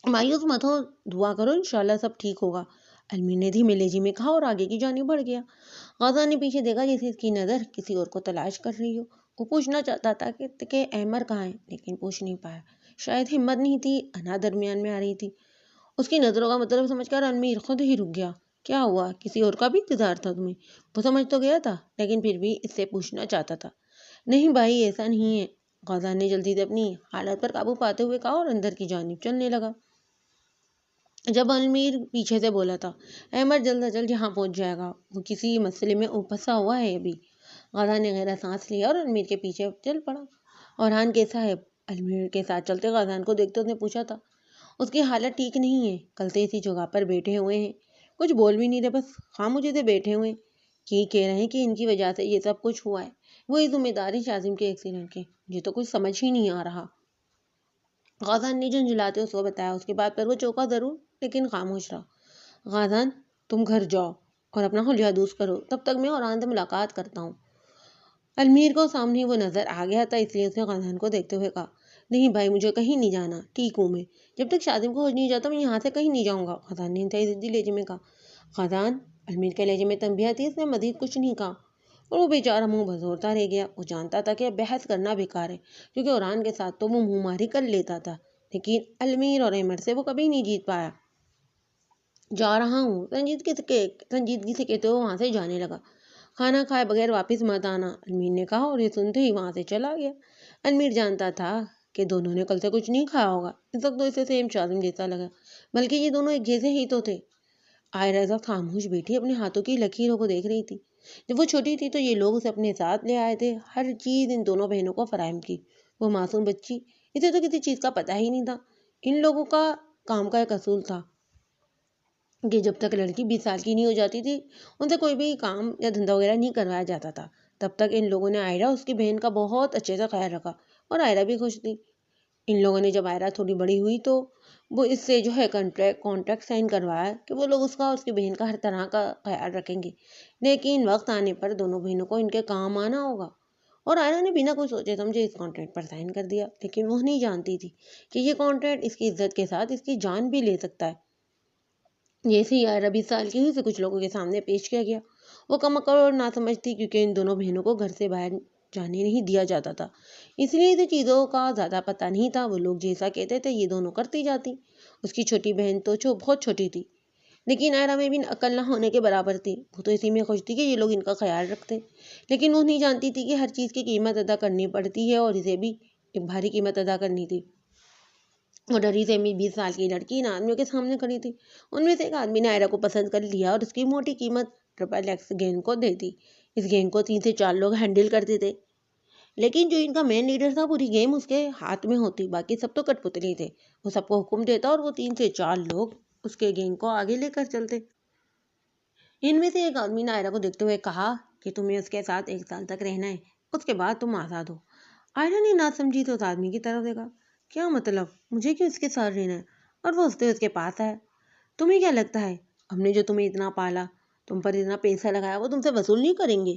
مایوس مت ہو، دعا کرو، انشاءاللہ سب ٹھیک ہوگا، المیر نے دھیمے لہجے میں کہا اور آگے کی جانب بڑھ گیا۔ غازان نے پیچھے دیکھا جیسے اس کی نظر کسی اور کو تلاش کر رہی ہو۔ وہ پوچھنا چاہتا تھا کہ عمر کہاں ہے، لیکن پوچھ نہیں پایا۔ شاید ہمت نہیں تھی، انا درمیان میں آ رہی تھی۔ اس کی نظروں کا مطلب سمجھ کر المیر خود ہی رک گیا۔ کیا ہوا؟ کسی اور کا بھی انتظار تھا تمہیں؟ وہ سمجھ تو گیا تھا، لیکن پھر بھی اس سے پوچھنا چاہتا تھا۔ نہیں بھائی، ایسا نہیں ہے، غازان نے جلدی سے اپنی حالت پر قابو پاتے ہوئے کہا اور اندر کی جانب چلنے لگا۔ جب المیر پیچھے سے بولا تھا، عمر جلد از جلد یہاں پہنچ جائے گا، وہ کسی مسئلے میں پھنسا ہوا ہے ابھی۔ غازان نے گہرا سانس لیا اور المیر کے پیچھے چل پڑا۔ اوران کیسا ہے؟ المیر کے ساتھ چلتے غازان کو دیکھتے اس نے پوچھا تھا۔ اس کی حالت ٹھیک نہیں ہے، کل سے اسی جگہ پر بیٹھے ہوئے ہیں، کچھ بول بھی نہیں رہے، بس خاموشی سے بیٹھے ہوئے ہیں۔ یہ کہہ رہے ہیں کہ ان کی وجہ سے یہ سب کچھ ہوا ہے، وہی ذمہ دار ہے شاذم کے ایکسیڈنٹ کے۔ مجھے تو کچھ سمجھ ہی نہیں آ رہا۔ غازان نے جھنجھلاتے اس کو بتایا۔ اس کی بات پر وہ چونکا ضرور، لیکن خاموش رہا۔ غازان، تم گھر جاؤ اور اپنا حلیہ دوست کرو، تب تک میں اوران سے ملاقات کرتا ہوں۔ المیر کو سامنے وہ نظر آ گیا تھا، اس لیے اس نے غازان کو دیکھتے ہوئے کہا، نہیں بھائی، مجھے کہیں نہیں جانا، ٹھیک ہوں میں، جب تک شاذم کو ہوش نہیں جاتا میں یہاں سے کہیں نہیں جاؤں گا، غازان نے انتہائی ضدی لہجے میں کہا۔ غازان، المیر کے لہجے میں تنبیہ تھی، اس نے مزید کچھ نہیں کہا، اور وہ بیچارہ منہ بزورتا رہ گیا۔ وہ جانتا تھا کہ اب بحث کرنا بیکار ہے، کیونکہ اوران کے ساتھ تو وہ منہ ماری کر لیتا تھا، لیکن المیر اور عمر سے وہ کبھی نہیں جیت پایا۔ جا رہا ہوں، سنجیدگی سے کہتے ہوئے وہاں سے جانے لگا۔ کھانا کھائے بغیر واپس مت آنا، المیر نے کہا، اور یہ سنتے ہی وہاں سے چلا گیا۔ المیر جانتا تھا کہ دونوں نے کل سے کچھ نہیں کھایا ہوگا، اس وقت تو اسے سیم شاذم جیسا لگا، بلکہ یہ دونوں ایک جیسے ہی تو تھے۔ عائرہ اس وقت خاموش بیٹھی اپنے ہاتھوں کی لکیروں کو دیکھ رہی تھی۔ جب وہ چھوٹی تھی تو یہ لوگ اسے اپنے ساتھ لے آئے تھے، ہر چیز ان دونوں بہنوں کو فراہم کی۔ وہ معصوم بچی، اسے تو کسی چیز کا پتہ ہی نہیں تھا۔ ان لوگوں کا کام کا ایک اصول تھا کہ جب تک لڑکی 20 سال کی نہیں ہو جاتی تھی ان سے کوئی بھی کام یا دھندا وغیرہ نہیں کروایا جاتا تھا۔ تب تک ان لوگوں نے عائرہ اس کی بہن کا بہت اچھے سے خیال رکھا، اور عائرہ بھی خوش تھی۔ ان لوگوں نے جب عائرہ تھوڑی بڑی ہوئی تو وہ اس سے جو ہے کانٹریکٹ سائن کروایا کہ وہ لوگ اس کا اور اس کی بہن کا ہر طرح کا خیال رکھیں گے، لیکن وقت آنے پر دونوں بہنوں کو ان کے کام آنا ہوگا۔ اور عائرہ نے بنا کوئی سوچے سمجھے اس کانٹریکٹ پر سائن کر دیا، لیکن وہ نہیں جانتی تھی کہ یہ کانٹریکٹ اس کی عزت کے ساتھ اس کی جان بھی لے سکتا ہے۔ جیسے ہی عائرہ 20 سال کی ہوئی، اسے کچھ لوگوں کے سامنے پیش کیا گیا۔ وہ کم عقل اور ناسمجھ تھی، کیونکہ ان دونوں بہنوں کو گھر سے باہر جانے نہیں دیا جاتا تھا، اس لیے اسے چیزوں کا زیادہ پتہ نہیں تھا۔ وہ لوگ جیسا کہتے تھے یہ دونوں کرتی جاتی۔ اس کی چھوٹی بہن تو بہت چھوٹی تھی، لیکن عائرہ میں بھی عقل نہ ہونے کے برابر تھی۔ وہ تو اسی میں خوش تھی کہ یہ لوگ ان کا خیال رکھتے، لیکن وہ نہیں جانتی تھی کہ ہر چیز کی قیمت ادا کرنی پڑتی ہے، اور اسے بھی ایک بھاری قیمت ادا کرنی تھی۔ وہ ڈری سے 20 سال کی لڑکی ان آدمیوں کے سامنے کھڑی تھی۔ ان میں سے ایک آدمی نے عائرہ کو پسند کر لیا اور اس کی موٹی قیمت XXX گینگ کو دے دی۔ اس گینگ کو 3 سے 4 لوگ ہینڈل کرتے تھے، لیکن جو ان کا مین لیڈر تھا پوری گیم اس کے ہاتھ میں ہوتی، باقی سب تو کٹ پتلی تھے۔ وہ سب کو حکم دیتا اور وہ 3 سے 4 لوگ اس کے گینگ کو آگے لے کر چلتے۔ ان میں سے ایک آدمی نے عائرہ کو دیکھتے ہوئے کہا کہ تمہیں اس کے ساتھ 1 سال تک رہنا ہے، اس کے بعد تم آزاد ہو۔ عائرہ نے نہ سمجھی تو اس آدمی کی طرف دیکھا۔ کیا مطلب؟ مجھے کیوں اس کے ساتھ رہنا ہے؟ اور وہ ہنستے اس کے پاس آیا۔ تمہیں کیا لگتا ہے ہم نے جو تمہیں اتنا پالا، تم پر اتنا پیسہ لگایا، وہ تم سے وصول نہیں کریں گے؟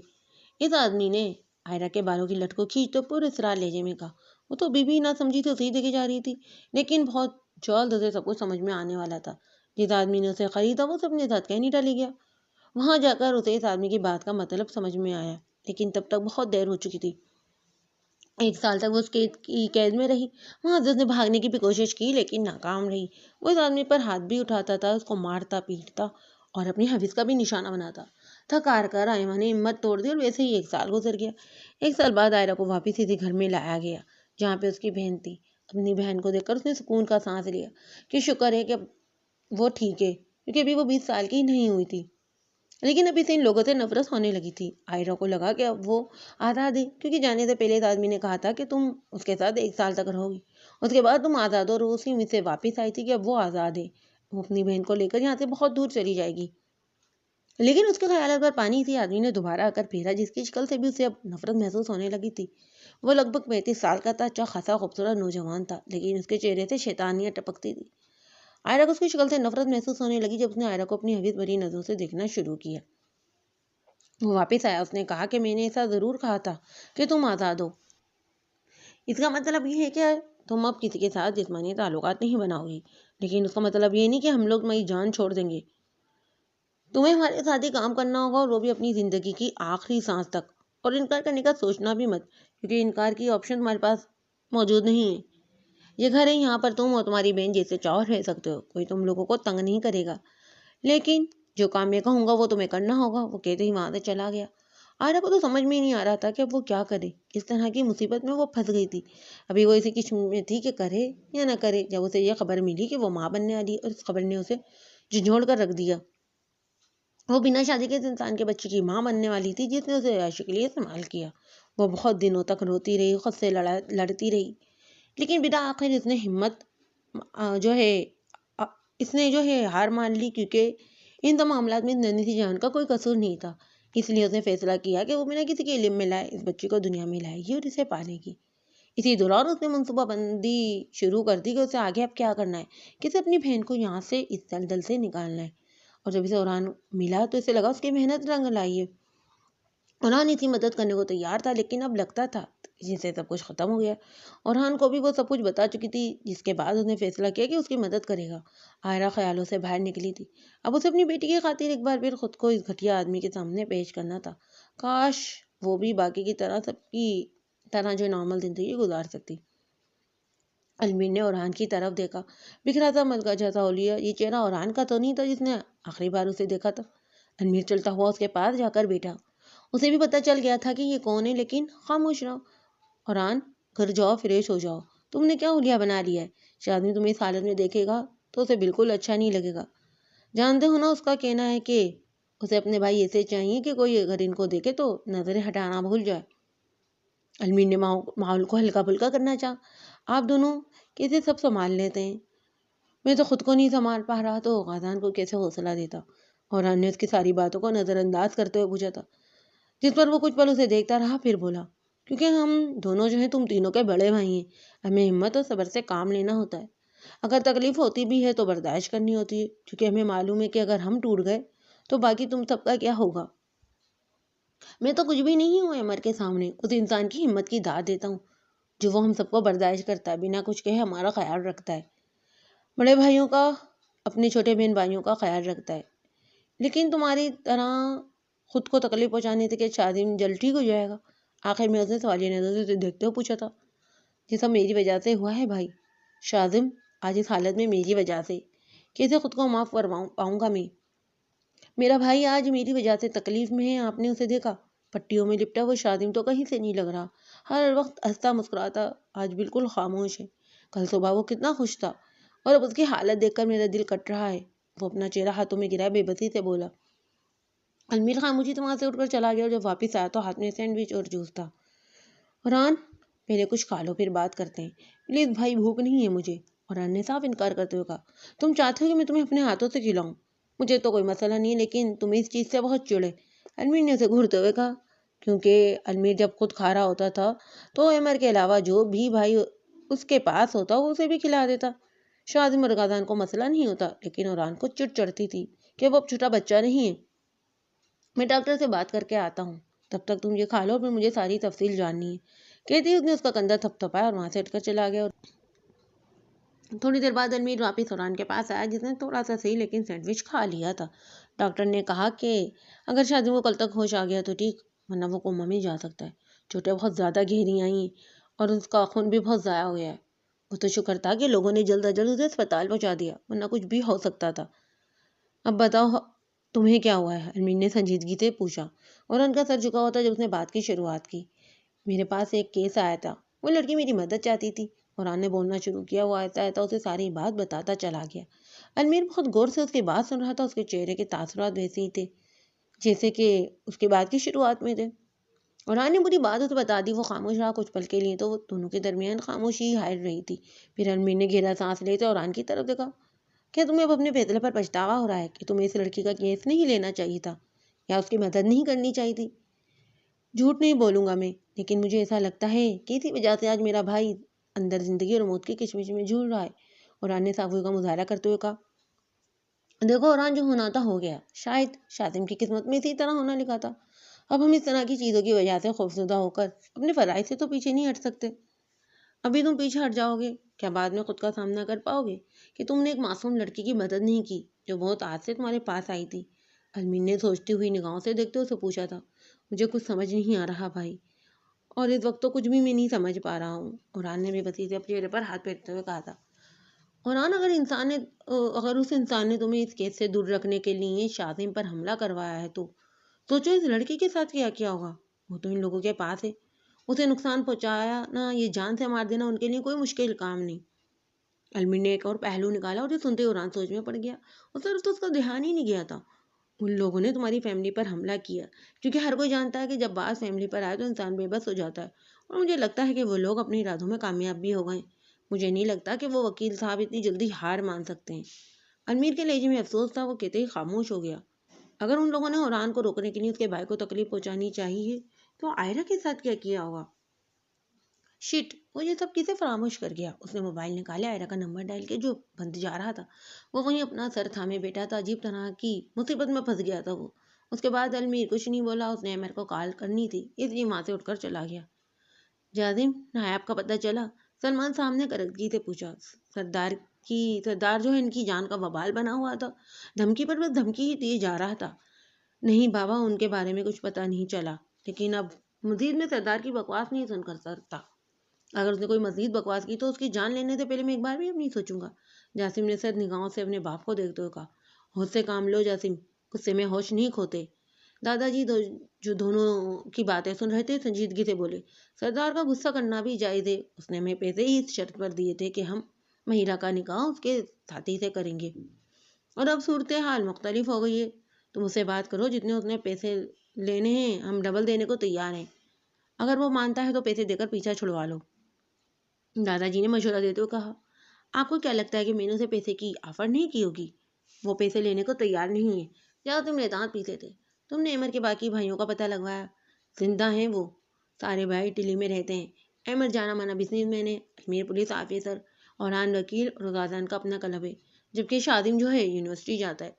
اس آدمی نے عائرہ کے بالوں کی لٹ کو کھینچ تو پورے اسرار لہجے میں کہا۔ وہ تو ابھی بھی نہ سمجھی تو صحیح دیکھی جا رہی تھی، لیکن بہت جلد اسے سب کچھ سمجھ میں آنے والا تھا۔ جس آدمی نے اسے خریدا وہ اسے اپنے ساتھ کہہ نہیں ڈالی گیا۔ وہاں جا کر اسے اس آدمی کی بات کا مطلب سمجھ میں آیا۔ لیکن تب تک بہت دیر ہو چکی تھی۔ 1 سال تک وہ اس قید میں رہی۔ وہاں سے اس نے بھاگنے کی بھی کوشش کی لیکن ناکام رہی۔ وہ اس آدمی پر ہاتھ بھی اٹھاتا تھا، اس کو مارتا پیٹتا اور اپنی حفیظ کا بھی نشانہ بناتا۔ تھک ہار کر آئمہ نے ہمت توڑ دی اور ویسے ہی 1 سال گزر گیا۔ 1 سال بعد آئرہ کو واپس اسی گھر میں لایا گیا جہاں پہ اس کی بہن تھی۔ اپنی بہن کو دیکھ کر اس نے سکون کا سانس لیا کہ شکر ہے کہ وہ ٹھیک ہے، کیونکہ ابھی وہ 20 سال کی نہیں ہوئی تھی۔ لیکن ابھی سے ان لوگوں سے نفرت ہونے لگی تھی۔ آئرہ کو لگا کہ اب وہ آزاد ہے، کیونکہ جانے سے پہلے اس آدمی نے کہا تھا کہ تم اس کے ساتھ 1 سال تک رہو گی، اس کے بعد تم آزاد ہو، اور اسی امید سے واپس آئی تھی کہ اب وہ آزاد ہے، وہ اپنی بہن کو لے کر یہاں سے بہت دور چلی جائے گی۔ لیکن اس کے خیالات پر پانی اسی آدمی نے دوبارہ آ کر پھیرا جس کی شکل سے بھی اسے اب نفرت محسوس ہونے لگی تھی۔ وہ لگ بھگ 35 سال کا تھا، اچھا خاصا خوبصورت نوجوان تھا، لیکن اس کے چہرے سے شیطانیت ٹپکتی تھی۔ آئرہ کو اس کی شکل سے نفرت محسوس ہونے لگی جب اس نے آئرہ کو اپنی حویص بھری نظروں سے دیکھنا شروع کیا۔ وہ واپس آیا، اس نے کہا کہ میں نے ایسا ضرور کہا تھا کہ تم آزاد ہو۔ اس کا مطلب یہ ہے کہ تم اب کسی کے ساتھ جسمانی تعلقات نہیں بناؤ گی، لیکن اس کا مطلب یہ نہیں کہ ہم لوگ تمہاری جان چھوڑ دیں گے۔ تمہیں ہمارے ساتھ ہی کام کرنا ہوگا، اور وہ بھی اپنی زندگی کی آخری سانس تک۔ اور انکار کرنے کا سوچنا بھی مت، کیونکہ انکار کی آپشن تمہارے پاس موجود نہیں ہے۔ یہ گھر ہے، یہاں پر تم اور تمہاری بہن جیسے چاہو رہ سکتے ہو، کوئی تم لوگوں کو تنگ نہیں کرے گا، لیکن جو کام میں کہوں گا وہ تمہیں کرنا ہوگا۔ وہ کہتے ہی وہاں سے چلا گیا۔ آئرہ کو تو سمجھ میں ہی نہیں آ رہا تھا کہ اب وہ کیا کرے، کس طرح کی مصیبت میں وہ پھنس گئی تھی۔ ابھی وہ اسی کشمکش میں تھی کہ کرے یا نہ کرے، جب اسے یہ خبر ملی کہ وہ ماں بننے والی ہے، اور اس خبر نے اسے جھنجھوڑ کر رکھ دیا۔ وہ بنا شادی کے انسان کے بچے کی ماں بننے والی تھی جس نے اسے عیاشی کے لیے استعمال کیا۔ وہ بہت دنوں تک روتی رہی، خود سے لڑتی رہی، لیکن بلاخر اس نے ہمت اس نے ہار مان لی، کیونکہ ان تمام معاملات میں ننھی سی جان کا کوئی قصور نہیں تھا۔ اس لیے اس نے فیصلہ کیا کہ وہ بنا کسی کے علم میں لائے اس بچی کو دنیا میں لائے گی اور اسے پالے گی۔ اسی دوران اس نے منصوبہ بندی شروع کر دی کہ اسے آگے اب کیا کرنا ہے، کسے اپنی بہن کو یہاں سے اس دلدل سے نکالنا ہے۔ اور جب اسے اوران ملا تو اسے لگا اس کی محنت رنگ لائی ہے۔ اوران اسی مدد کرنے کو تیار تھا، لیکن اب لگتا تھا جسے سب کچھ ختم ہو گیا۔ اوران کو بھی وہ سب کچھ بتا چکی تھی، جس کے بعد اس نے فیصلہ کیا کہ اس کی مدد کرے گا۔ آئرہ خیالوں سے باہر نکلی تھی۔ اب اسے اپنی بیٹی کی خاطر ایک بار پھر خود کو اس گھٹیا آدمی کے سامنے پیش کرنا تھا۔ کاش وہ بھی باقی کی طرح سب کی طرح نارمل زندگی گزار سکتی۔ المیر نے اوران کی طرف دیکھا، بکھرا سا ملکہ سا اولیا۔ یہ چہرہ اوران کا تو نہیں تھا جس نے آخری بار اسے دیکھا تھا۔ المیر چلتا ہوا اس کے پاس جا کر بیٹھا۔ اسے بھی پتہ چل گیا تھا کہ یہ کون ہے، لیکن خاموش رہا۔ اوران، گھر جاؤ، فریش ہو جاؤ، تم نے کیا ہولیا بنا لیا ہے؟ شادی تمہیں اس حالت میں دیکھے گا تو اسے بالکل اچھا نہیں لگے گا۔ جانتے ہو نا اس کا کہنا ہے کہ اسے اپنے بھائی ایسے چاہیے کہ کوئی اگر ان کو دیکھے تو نظریں ہٹانا بھول جائے۔ المیر نے ماحول کو ہلکا پھلکا کرنا چاہا۔ آپ دونوں کیسے سب سنبھال لیتے ہیں؟ میں تو خود کو نہیں سنبھال پا رہا تو غازان کو کیسے حوصلہ دیتا؟ اوران نے اس کی ساری باتوں کو نظر انداز کرتے ہوئے پوچھا تھا، جس پر وہ کچھ پل اسے دیکھتا رہا، پھر بولا، کیونکہ ہم دونوں تم تینوں کے بڑے بھائی ہیں، ہمیں ہمت اور صبر سے کام لینا ہوتا ہے۔ اگر تکلیف ہوتی بھی ہے تو برداشت کرنی ہوتی ہے، کیونکہ ہمیں معلوم ہے کہ اگر ہم ٹوٹ گئے تو باقی تم سب کا کیا ہوگا۔ میں تو کچھ بھی نہیں ہوں عمر کے سامنے، اس انسان کی ہمت کی داد دیتا ہوں جو وہ ہم سب کو برداشت کرتا ہے، بنا کچھ کہے ہمارا خیال رکھتا ہے، بڑے بھائیوں کا، اپنے چھوٹے بہن بھائیوں کا خیال رکھتا ہے۔ لیکن تمہاری طرح خود کو تکلیف پہنچانے سے کہ شادی میں جلد ٹھیک ہو جائے گا؟ آخر میں اس نے سوالیہ نظر سے دیکھتے ہوئے پوچھا تھا۔ یہ سب میری وجہ سے ہوا ہے بھائی، شاذم آج اس حالت میں میری وجہ سے، کیسے خود کو معاف کر پاؤں گا میں؟ میرا بھائی آج میری وجہ سے تکلیف میں ہے، آپ نے اسے دیکھا، پٹیوں میں لپٹا وہ شاذم تو کہیں سے نہیں لگ رہا، ہر وقت ہنستا مسکراتا، آج بالکل خاموش ہے۔ کل صبح وہ کتنا خوش تھا، اور اب اس کی حالت دیکھ کر میرا دل کٹ رہا ہے۔ وہ اپنا چہرہ ہاتھوں میں گرائے بے بسی سے بولا۔ المیر خاموشی سے وہاں سے اٹھ کر چلا گیا، اور جب واپس آیا تو ہاتھ میں سینڈوچ اور جوس تھا۔ اوران، پہلے کچھ کھا لو پھر بات کرتے ہیں، پلیز بھائی، بھوک نہیں ہے مجھے۔ اوران نے صاف انکار کرتے ہوئے کہا، تم چاہتے ہو کہ میں تمہیں اپنے ہاتھوں سے کھلاؤں؟ مجھے تو کوئی مسئلہ نہیں ہے، لیکن تمہیں اس چیز سے بہت چڑ ہے۔ المیر نے اسے گھورتے ہوئے کہا، کیونکہ المیر جب خود کھا رہا ہوتا تھا تو عمر کے علاوہ جو بھی بھائی اس کے پاس ہوتا وہ اسے بھی کھلا دیتا۔ شاذم اور غازان کو مسئلہ نہیں ہوتا، لیکن اوران کو چڑ چڑھتی تھی کہ وہ اب چھوٹا بچہ نہیں ہے۔ میں ڈاکٹر سے بات کر کے آتا ہوں، تب تک تم یہ کھا لو، پھر مجھے ساری تفصیل جاننی ہے۔ کہتی اس نے اس کا کندھا تھپ تھپایا اور وہاں سے ہٹ کر چلا گیا۔ تھوڑی دیر بعد المیر واپس اوران کے پاس آیا، جس نے تھوڑا سا صحیح لیکن سینڈوچ کھا لیا تھا۔ ڈاکٹر نے کہا کہ اگر شاذم کو کل تک ہوش آ گیا تو ٹھیک، ورنہ وہ کوما میں جا سکتا ہے۔ چوٹیں بہت زیادہ گہری آئی ہیں اور اس کا خون بھی بہت ضائع ہو گیا ہے۔ وہ تو شکر تھا کہ لوگوں نے جلد از جلد اسے اسپتال پہنچا دیا، ورنہ کچھ بھی ہو سکتا تھا۔ اب بتاؤ تمہیں کیا ہوا ہے؟ علمیر نے سنجیدگی سے پوچھا اور ان کا سر جھکا ہوا تھا جب اس نے بات کی شروعات کی۔ میرے پاس ایک کیس آیا تھا، وہ لڑکی میری مدد چاہتی تھی۔ قرآن نے بولنا شروع کیا، وہ آہستہ آہستہ اسے ساری بات بتاتا چلا گیا۔ علمیر بہت غور سے اس کی بات سن رہا تھا، اس کے چہرے کے تاثرات ویسے ہی تھے جیسے کہ اس کی بات کی شروعات میں تھے۔ قرآن نے بری بات اسے بتا دی، وہ خاموش رہا کچھ پل کے لیے، تو وہ دونوں کے درمیان خاموشی حائل رہی تھی۔ پھر علمیر نے گہرا سانس لیتے قرآن کی طرف دیکھا۔ کیا تمہیں اب اپنے فیصلے پر پچھتاوا ہو رہا ہے کہ تمہیں اس لڑکی کا کیس نہیں لینا چاہیے تھا یا اس کی مدد نہیں کرنی چاہیے تھی؟ جھوٹ نہیں بولوں گا میں، لیکن مجھے ایسا لگتا ہے کہ اسی وجہ سے آج میرا بھائی اندر زندگی اور موت کی کشمکش میں جھول رہا ہے۔ قرآن نے صافی کا مظاہرہ کرتے ہوئے کہا، دیکھو قرآن، جو ہونا تھا ہو گیا۔ شاید شاطم کی قسمت میں اسی طرح ہونا لکھا تھا۔ اب ہم اس طرح کی چیزوں کی وجہ سے خوفزدہ ہو کر اپنے فرائض سے تو پیچھے نہیں ہٹ سکتے۔ ابھی تم پیچھے ہٹ جاؤ گے، کیا بعد میں خود کا سامنا کر پاؤ گے کہ تم نے ایک معصوم لڑکی کی مدد نہیں کی جو بہت آج سے تمہارے پاس آئی تھی؟ علمیر نے سوچتی ہوئی نگاہوں سے دیکھتے اسے پوچھا تھا۔ مجھے کچھ سمجھ نہیں آ رہا بھائی، اور اس وقت تو کچھ بھی میں نہیں سمجھ پا رہا ہوں، قرآن نے بے بسی سے اپنے چہرے پر ہاتھ پھیرتے ہوئے کہا تھا۔ قرآن، اگر اس انسان نے تمہیں اس کیس سے دور رکھنے کے لیے شاذم پر حملہ کروایا ہے تو سوچو اس لڑکی کے ساتھ کیا کیا ہوگا۔ وہ تو ان لوگوں کے پاس ہے، اسے نقصان پہنچایا نہ یہ جان سے مار دینا ان کے لیے کوئی مشکل کام نہیں۔ علمیر نے ایک اور پہلو نکالا اور یہ سنتے قرآن سوچ میں پڑ گیا۔ اور سر تو اس کا دھیان ہی نہیں گیا تھا، ان لوگوں نے تمہاری فیملی پر حملہ کیا، کیونکہ ہر کوئی جانتا ہے کہ جب بات فیملی پر آئے تو انسان بے بس ہو جاتا ہے، اور مجھے لگتا ہے کہ وہ لوگ اپنے ارادوں میں کامیاب بھی ہو گئے۔ مجھے نہیں لگتا کہ وہ وکیل صاحب اتنی جلدی ہار مان سکتے ہیں۔ علمیر کے لہجے میں افسوس تھا، وہ کہتے ہی خاموش ہو گیا۔ اگر ان لوگوں نے قرآن کو روکنے کے لیے اس کے بھائی کو تکلیف پہنچانی چاہیے تو عائرہ کے ساتھ کیا کیا ہوگا؟ شٹ، وہ یہ سب کسے فراموش کر گیا۔ اس نے موبائل نکالے، عائرہ کا نمبر ڈائل کے جو بند جا رہا تھا، وہ وہیں اپنا سر تھامے بیٹھا تھا۔ عجیب طرح کی مصیبت میں پھنس گیا تھا وہ۔ اس کے بعد علمیر کچھ نہیں بولا، اس نے عمر کو کال کرنی تھی اس لیے وہاں سے اٹھ کر چلا گیا۔ جازم، نایاب کا پتہ چلا؟ سلمان صاحب نے کرگدگی سے پوچھا۔ سردار جو ہے ان کی جان کا وبال بنا ہوا تھا، دھمکی پر بس دھمکی ہی دیے جا رہا تھا۔ نہیں بابا، ان کے بارے میں کچھ پتہ نہیں چلا، لیکن اب مزید میں سردار کی بکواس نہیں سن کر سکتا۔ اگر اس نے کوئی مزید بکواس کی تو اس کی جان لینے سے پہلے میں ایک بار بھی اب نہیں سوچوں گا۔ جاسم نے سر نگاہوں سے اپنے باپ کو دیکھتے ہوئے کہا۔ ہوش سے کام لو جاسم، غصے میں ہوش نہیں کھوتے۔ دادا جی جو دونوں کی باتیں سن رہے تھے سنجیدگی سے بولے، سردار کا غصہ کرنا بھی جائز ہے، اس نے ہمیں پیسے ہی اس شرط پر دیے تھے کہ ہم مہیرہ کا نکاح اس کے ساتھی سے کریں گے، اور اب صورتحال مختلف ہو گئی ہے۔ تم اس سے بات کرو، جتنے اس نے پیسے لینے ہیں ہم ڈبل دینے کو تیار ہیں، اگر وہ مانتا ہے تو پیسے دے کر پیچھا چھڑوا لو۔ دادا جی نے مشورہ دیتے ہوئے کہا، آپ کو کیا لگتا ہے کہ میں نے اسے پیسے کی آفر نہیں کی ہوگی؟ وہ پیسے لینے کو تیار نہیں ہے۔ جاؤ، تم نے دانت پیسے تھے، تم نے عمر کے باقی بھائیوں کا پتہ لگوایا؟ زندہ ہیں وہ سارے بھائی، اٹلی میں رہتے ہیں۔ عمر جانا مانا بزنس مین ہے، علمیر پولیس آفیسر، اورحان وکیل، اور غازان کا اپنا کلب ہے، جبکہ شاذم جو ہے یونیورسٹی جاتا ہے۔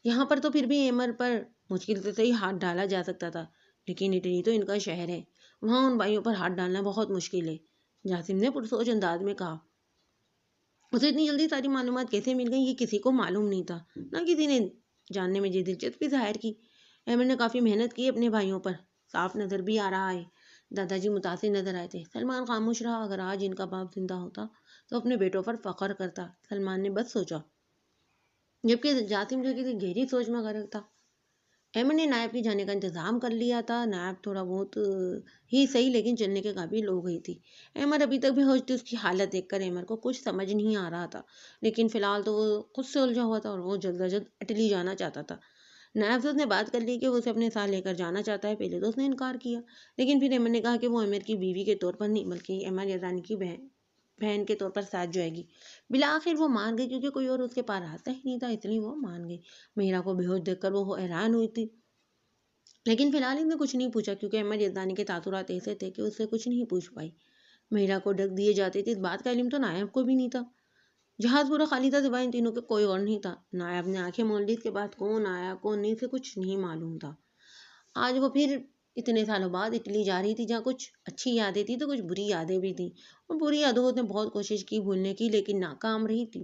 یہاں پر تو پھر بھی عمر پر مشکل سے صحیح ہاتھ ڈالا جا سکتا تھا، لیکن اٹلی تو ان کا شہر ہے، وہاں ان بھائیوں پر ہاتھ ڈالنا بہت مشکل ہے۔ جاسم نے پرسوچ انداز میں کہا۔ اسے اتنی جلدی ساری معلومات کیسے مل گئی یہ کسی کو معلوم نہیں تھا، نہ کسی نے جاننے میں دلچسپی ظاہر کی۔ عمر نے کافی محنت کی اپنے بھائیوں پر، صاف نظر بھی آ رہا ہے۔ دادا جی متاثر نظر آئے تھے۔ سلمان خاموش رہا۔ اگر آج ان کا باپ زندہ ہوتا تو اپنے بیٹوں پر فخر کرتا، سلمان نے بس سوچا، جبکہ جاسم جو کسی گہری سوچ میں غرق تھا۔ عمر نے نائب کی جانے کا انتظام کر لیا تھا۔ نائب تھوڑا بہت ہی صحیح لیکن چلنے کے قابل ہو گئی تھی۔ عمر ابھی تک بے ہوش تھی۔ اس کی حالت دیکھ کر عمر کو کچھ سمجھ نہیں آ رہا تھا، لیکن فی الحال تو وہ خود سے الجھا ہوا تھا اور وہ جلد از جلد اٹلی جانا چاہتا تھا۔ نائب سے اس نے بات کر لی کہ وہ اسے اپنے ساتھ لے کر جانا چاہتا ہے۔ پہلے تو اس نے انکار کیا، لیکن پھر عمر نے کہا کہ وہ عمر کی بیوی کے طور پر نہیں بلکہ عمر یزدانی کی بہن کے طور پر ساتھ جائے گی۔ بالآخر وہ مان گئی، کیونکہ کوئی اور اس کے پاس راستہ ہی نہیں تھا، اس لیے وہ مان گئی۔ مہیرہ کو بے ہوش دیکھ کر وہ حیران ہوئی تھی، لیکن فی الحال اس نے کچھ نہیں پوچھا، کیونکہ عمر یزدانی کے تاثرات ایسے تھے کہ اس سے کچھ نہیں پوچھ پائی۔ مہیرہ کو ڈرگ دیے جاتے تھے، اس بات کا علم تو نائب کو بھی نہیں تھا۔ جہاز پورا خالی تھا، سوائے ان تینوں کے کوئی اور نہیں تھا۔ نائب نے آنکھیں مول لی، اس کے بعد کون آیا کون نہیں سے کچھ نہیں معلوم تھا۔ آج وہ پھر اتنے سالوں بعد اٹلی جا رہی تھی، جہاں کچھ اچھی یادیں تھیں تو کچھ بری یادیں بھی تھیں، اور بری یادوں کو اس نے بہت کوشش کی بھولنے کی، لیکن ناکام رہی تھی۔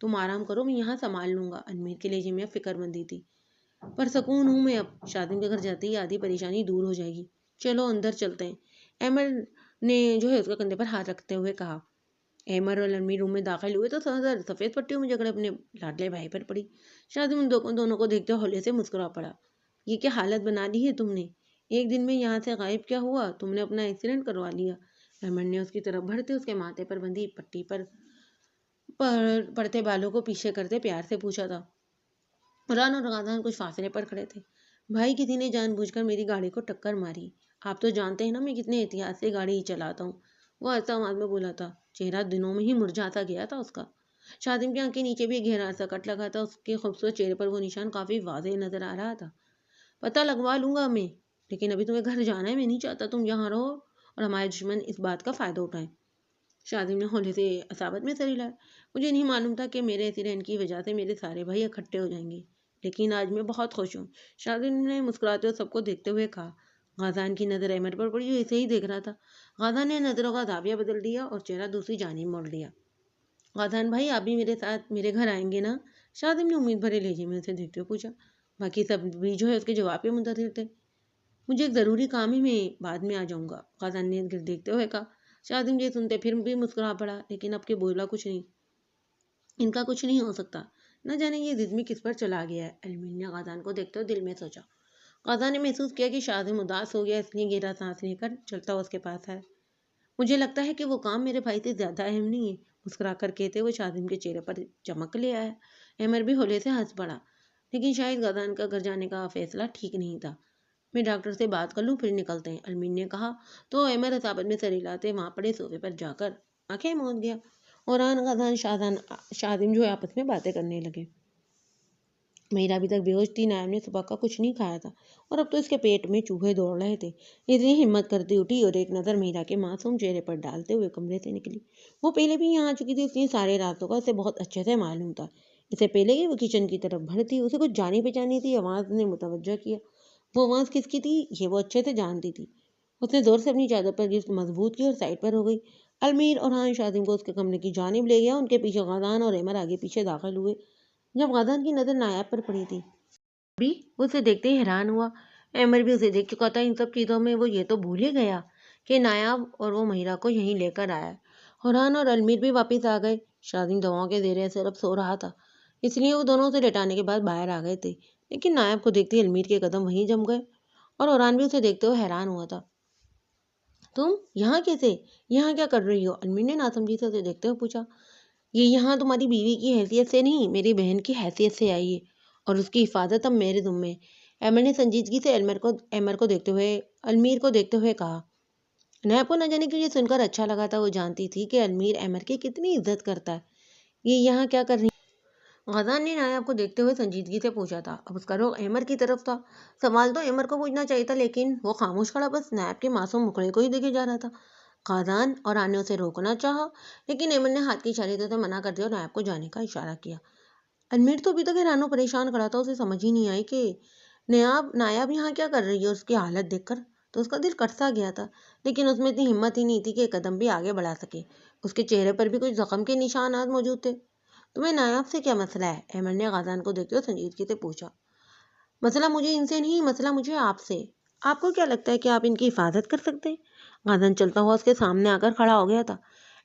تم آرام کرو، میں یہاں سنبھال لوں گا۔ المیر کے لہجے میں اب فکر مندی تھی۔ پر سکون ہوں میں اب، شادم کے گھر جاتے ہی آدھی پریشانی دور ہو جائے گی۔ چلو اندر چلتے ہیں، احمد نے اس کے کندھے پر ہاتھ رکھتے ہوئے کہا۔ احمد اور المیر روم میں داخل ہوئے تو نظر سفید پٹیوں میں جکڑے اپنے لاڈلے بھائی پر پڑی۔ شادم ان دونوں کو دیکھتے ہولے سے مسکرا پڑا۔ یہ کیا حالت بنا دی ہے تم نے؟ ایک دن میں یہاں سے غائب کیا ہوا؟ تم نے اپنا ایکسیڈنٹ کروا لیا؟ احمد نے اس کی طرف بڑھتے اس کے ماتھے پر بندھی پٹی پر پڑتے بالوں کو پیچھے کرتے پیار سے پوچھا تھا۔ قرآن اور غازان کچھ فاصلے پر کھڑے تھے۔ بھائی، کسی نے جان بوجھ کر میری گاڑی کو ٹکر ماری۔ آپ تو جانتے ہیں نا میں کتنے احتیاط سے گاڑی چلاتا ہوں، وہ آہستہ آواز میں بولا تھا۔ چہرہ دنوں میں ہی مرجھاتا گیا تھا اس کا۔ شادم کی آنکھیں نیچے بھی گہرا سا کٹ لگا تھا، اس کے خوبصورت چہرے پر وہ نشان کافی واضح نظر آ رہا تھا۔ پتہ لگوا لوں گا میں، لیکن ابھی تمہیں گھر جانا ہے، میں نہیں چاہتا تم یہاں رہو اور ہمارے دشمن اس بات کا فائدہ اٹھائیں۔ شادم نے ہولے سے عصابت میں سر ہلایا۔ مجھے نہیں معلوم تھا کہ میرے ایکسیڈنٹ کی وجہ سے میرے سارے بھائی اکٹھے ہو جائیں گے، لیکن آج میں بہت خوش ہوں۔ شادم نے مسکراتے ہوئے سب کو دیکھتے ہوئے کہا۔ غازان کی نظر احمد پر پڑی، جو اسے ہی دیکھ رہا تھا۔ غازان نے نظروں کا زاویہ بدل دیا اور چہرہ دوسری جانب موڑ لیا۔ غازان بھائی، آپ بھی میرے ساتھ میرے گھر آئیں گے نا؟ شادم نے امید بھرے لہجے میں اسے دیکھتے ہوئے پوچھا۔ باقی سب بھی اس کے جواب کے منتظر تھے۔ مجھے ایک ضروری کام ہے، میں بعد میں آ جاؤں گا، غازان نے گر دیکھتے ہوئے کہا۔ شادم یہ سنتے پھر بھی مسکرا پڑا، لیکن اب کے بولا کچھ نہیں۔ ان کا کچھ نہیں ہو سکتا، نہ جانے یہ ضد میں کس پر چلا گیا ہے، المیر نے غازان کو دیکھتے ہوئے دل میں سوچا۔ غازان نے محسوس کیا کہ شادم اداس ہو گیا، اس لیے گہرا سانس لے کر چلتا ہوا اس کے پاس ہے۔ مجھے لگتا ہے کہ وہ کام میرے بھائی سے زیادہ اہم نہیں ہے، مسکرا کر کہتے ہوئے شادم کے چہرے پر چمک لے آیا۔ احمد بھی ہولے سے ہنس پڑا، لیکن شاید غازان کا گھر جانے کا فیصلہ ٹھیک نہیں تھا۔ میں ڈاکٹر سے بات کر لوں، پھر نکلتے ہیں، المیر نے کہا تو احمد عصابت میں سر ہلاتے وہاں پڑے صوفے پر جا کر آنکھیں موند گیا، اور غازان شادم آپس میں باتیں کرنے لگے۔ میرا ابھی تک بے ہوش تھی، نائب نے صبح کا کچھ نہیں کھایا تھا اور اب تو اس کے پیٹ میں چوہے دوڑ رہے تھے، اس لیے ہمت کرتی اٹھی اور ایک نظر میرا کے معصوم چہرے پر ڈالتے ہوئے کمرے سے نکلی۔ وہ پہلے بھی یہاں آ چکی تھی، اس لیے سارے راستوں کا اسے بہت اچھے سے معلوم تھا۔ اسے پہلے کہ وہ کچن کی طرف بڑھتی اسے کچھ جانی پہچانی تھی آواز نے متوجہ کیا۔ وہ آواز کس کی تھی یہ وہ اچھے سے جانتی تھی۔ اس نے زور سے اپنی چادر پر گرفت مضبوط کی اور سائڈ پر ہو گئی۔ المیر اور شادم کو اس کے کمرے کی جانب لے گیا، ان کے پیچھے غازان اور احمد آگے پیچھے داخل ہوئے۔ جب غازان کی نظر نایاب پر پڑی تھی بھی اسے دیکھتے ہی حیران ہوا۔ احمد بھی اسے دیکھ چکا تھا، ان سب چیزوں میں وہ یہ تو بھول ہی گیا کہ نایاب اور وہ مہرہ کو یہیں لے کر آیا۔ حران اور المیر بھی واپس آ گئے۔ شادم دواؤں کے زیر اثر اب سو رہا تھا، اس لیے وہ دونوں سے لٹانے کے بعد باہر آ گئے تھے، لیکن نایاب کو دیکھتے ہی المیر کے قدم وہیں جم گئے اور حران بھی اسے دیکھتے ہوئے حیران ہوا تھا۔ تم یہاں کیسے؟ یہاں کیا کر رہی ہو؟ المیر نے ناسمجھی سے اسے دیکھتے ہوئے پوچھا۔ یہ یہاں تمہاری بیوی کی حیثیت سے نہیں، میری بہن کی حیثیت سے آئی ہے، اور اس کی حفاظت اب میرے ذمے ہے، احمد نے سنجیدگی سے المیر کو دیکھتے ہوئے کہا۔ نایاب کو نہ جانے کیوں یہ سن کر اچھا لگا تھا، وہ جانتی تھی کہ المیر احمد کی کتنی عزت کرتا ہے۔ یہ یہاں کیا کر رہی؟ غازان نے نایاب کو دیکھتے ہوئے سنجیدگی سے پوچھا تھا۔ اب اس کا رخ احمد کی طرف تھا۔ سوال تو احمد کو پوچھنا چاہیے تھا، لیکن وہ خاموش کھڑا بس نایاب کے معصوم مکھڑے کو ہی دیکھے جا رہا تھا۔ غازان اور آنے اسے روکنا چاہا، لیکن احمد نے ہاتھ کی اشارے سے منع کر دیا اور نایاب کو جانے کا اشارہ کیا۔ المیر تو ابھی تک حیران و پریشان کھڑا تھا، اسے سمجھ ہی نہیں آئی کہ نایاب یہاں کیا کر رہی ہے، اور اس کی حالت دیکھ کر تو اس کا دل کٹ سا گیا تھا، لیکن اس میں اتنی ہمت ہی نہیں تھی کہ ایک قدم بھی آگے بڑھا سکے۔ اس کے چہرے پر بھی کچھ زخم کے نشانات موجود تھے۔ تمہیں نایاب سے کیا مسئلہ ہے؟ احمد نے غازان کو دیکھتے ہوئے سنجیدگی سے پوچھا۔ مسئلہ مجھے ان سے نہیں، مسئلہ مجھے آپ سے۔ آپ کو کیا لگتا ہے کہ آپ ان کی حفاظت کر سکتے ہیں؟ غازان چلتا ہوا اس کے سامنے آ کر کھڑا ہو گیا تھا۔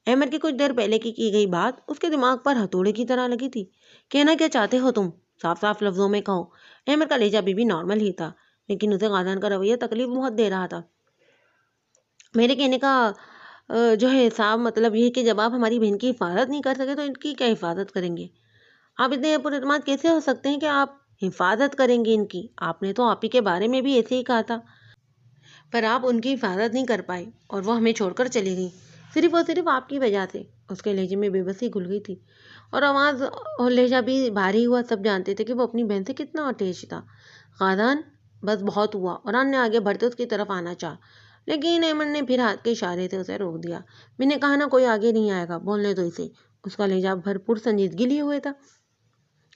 احمد کی کچھ دیر پہلے کی گئی بات اس کے دماغ پر ہتھوڑے کی طرح لگی تھی۔ کہنا کیا چاہتے ہو تم؟ صاف صاف لفظوں میں کہو۔ احمد کا لہجہ بھی نارمل ہی تھا، لیکن اسے غازان کا رویہ تکلیف بہت دے رہا تھا۔ میرے کہنے کا صاف مطلب یہ ہے کہ جب آپ ہماری بہن کی حفاظت نہیں کر سکے تو ان کی کیا حفاظت کریں گے؟ آپ اتنے پر اعتماد کیسے ہو سکتے ہیں کہ آپ حفاظت کریں گے ان کی؟ آپ نے تو آپ ہی کے بارے میں بھی ایسے ہی کہا تھا، پر آپ ان کی حفاظت نہیں کر پائے اور وہ ہمیں چھوڑ کر چلی گئی، صرف اور صرف آپ کی وجہ سے۔ اس کے لہجے میں بے بسی گھل گئی تھی اور آواز اور لہجہ بھی بھاری ہوا۔ سب جانتے تھے کہ وہ اپنی بہن سے کتنا اٹیچ تھا۔ غازان بس بہت ہوا، اور نے آگے بڑھتے اس کی طرف آنا چاہا، لیکن احمد نے پھر ہاتھ کے اشارے سے اسے روک دیا۔ میں نے کہا نا کوئی آگے نہیں آئے گا، بولنے دو اسے۔ اس کا لہجہ بھرپور سنجیدگی لیے ہوئے تھا۔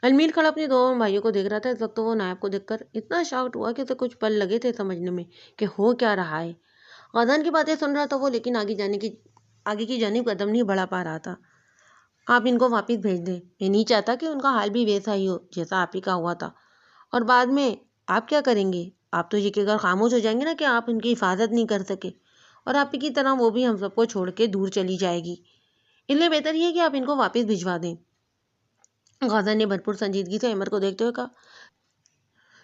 المیر کھڑا اپنے دو بھائیوں کو دیکھ رہا تھا۔ اس وقت وہ نایاب کو دیکھ کر اتنا شاکڈ ہوا کہ اسے کچھ پل لگے تھے سمجھنے میں کہ ہو کیا رہا ہے۔ غازان کی باتیں سن رہا تھا وہ، لیکن آگے کی جانب قدم نہیں بڑھا پا رہا تھا۔ آپ ان کو واپس بھیج دیں، میں نہیں چاہتا کہ ان کا حال بھی ویسا ہی ہو جیسا آپ ہی کا ہوا تھا۔ اور بعد میں آپ کیا کریں گے؟ آپ تو یہ کہ اگر خاموش ہو جائیں گے نا کہ آپ ان کی حفاظت نہیں کر سکے، اور آپ ہی کی طرح وہ بھی ہم سب کو چھوڑ کے دور چلی جائے گی۔ اس لیے بہتر یہ ہے کہ آپ ان کو واپس بھجوا دیں۔ غازہ نے بھرپور سنجیدگی سے احمد کو دیکھتے ہوئے کہا،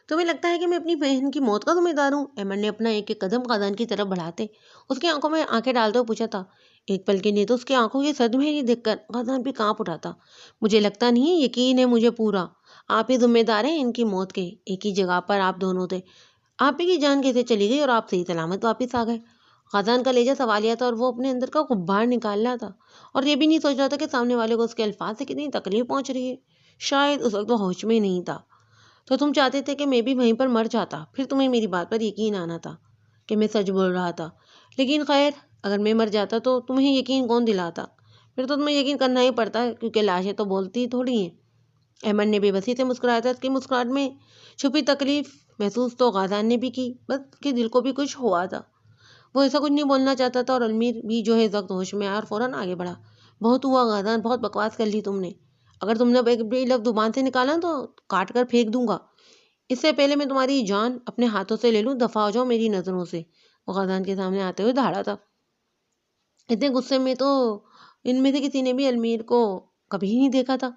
تمہیں لگتا ہے کہ میں اپنی بہن کی موت کا ذمہ دار ہوں؟ احمد نے اپنا ایک ایک قدم غازان کی طرف بڑھاتے اس کی آنکھوں میں آنکھیں ڈالتے ہوئے پوچھا تھا۔ ایک پل کے لیے تو اس کی آنکھوں کے صدمے ہی دیکھ کر غازان بھی کانپ اٹھا تھا۔ مجھے لگتا نہیں، یقین ہے مجھے پورا، آپ ہی ذمہ دار ہیں ان کی موت کے۔ ایک ہی جگہ پر آپ دونوں تھے، آپ ہی کی جان کیسے چلی گئی اور آپ صحیح سلامت واپس آ گئے؟ غازان کا لہجہ سوالیہ تھا اور وہ اپنے اندر کا غبار نکال رہا تھا، اور یہ بھی نہیں سوچ رہا تھا کہ سامنے والے کو اس کے الفاظ سے کتنی تکلیف پہنچ رہی ہے۔ شاید اس وقت وہ ہوش میں نہیں تھا، تو تم چاہتے تھے کہ میں بھی وہیں پر مر جاتا، پھر تمہیں میری بات پر یقین آنا تھا کہ میں سچ بول رہا تھا۔ لیکن خیر، اگر میں مر جاتا تو تمہیں یقین کون دلاتا؟ پھر تو تمہیں یقین کرنا ہی پڑتا ہے، کیونکہ لاشیں تو بولتی تھوڑی ہیں۔ احمد نے بے بسی سے مسکرایا تھا، اس کی مسکراہٹ میں چھپی تکلیف محسوس تو غازان نے بھی کی، بس اس کے دل کو بھی کچھ ہوا تھا۔ وہ ایسا کچھ نہیں بولنا چاہتا تھا، اور المیر بھی جو ہے اس وقت ہوش میں آیا اور فوراً آگے بڑھا۔ بہت ہوا غازان، بہت بکواس کر لی تم نے۔ اگر تم نے اب ایک بھی لفظ زبان سے نکالا تو کاٹ کر پھینک دوں گا۔ اس سے پہلے میں تمہاری جان اپنے ہاتھوں سے لے لوں، دفع ہو جاؤ میری نظروں سے۔ وہ غازان کے سامنے آتے ہوئے دھاڑا تھا۔ اتنے غصے میں تو ان میں سے کسی نے بھی المیر کو کبھی نہیں دیکھا تھا۔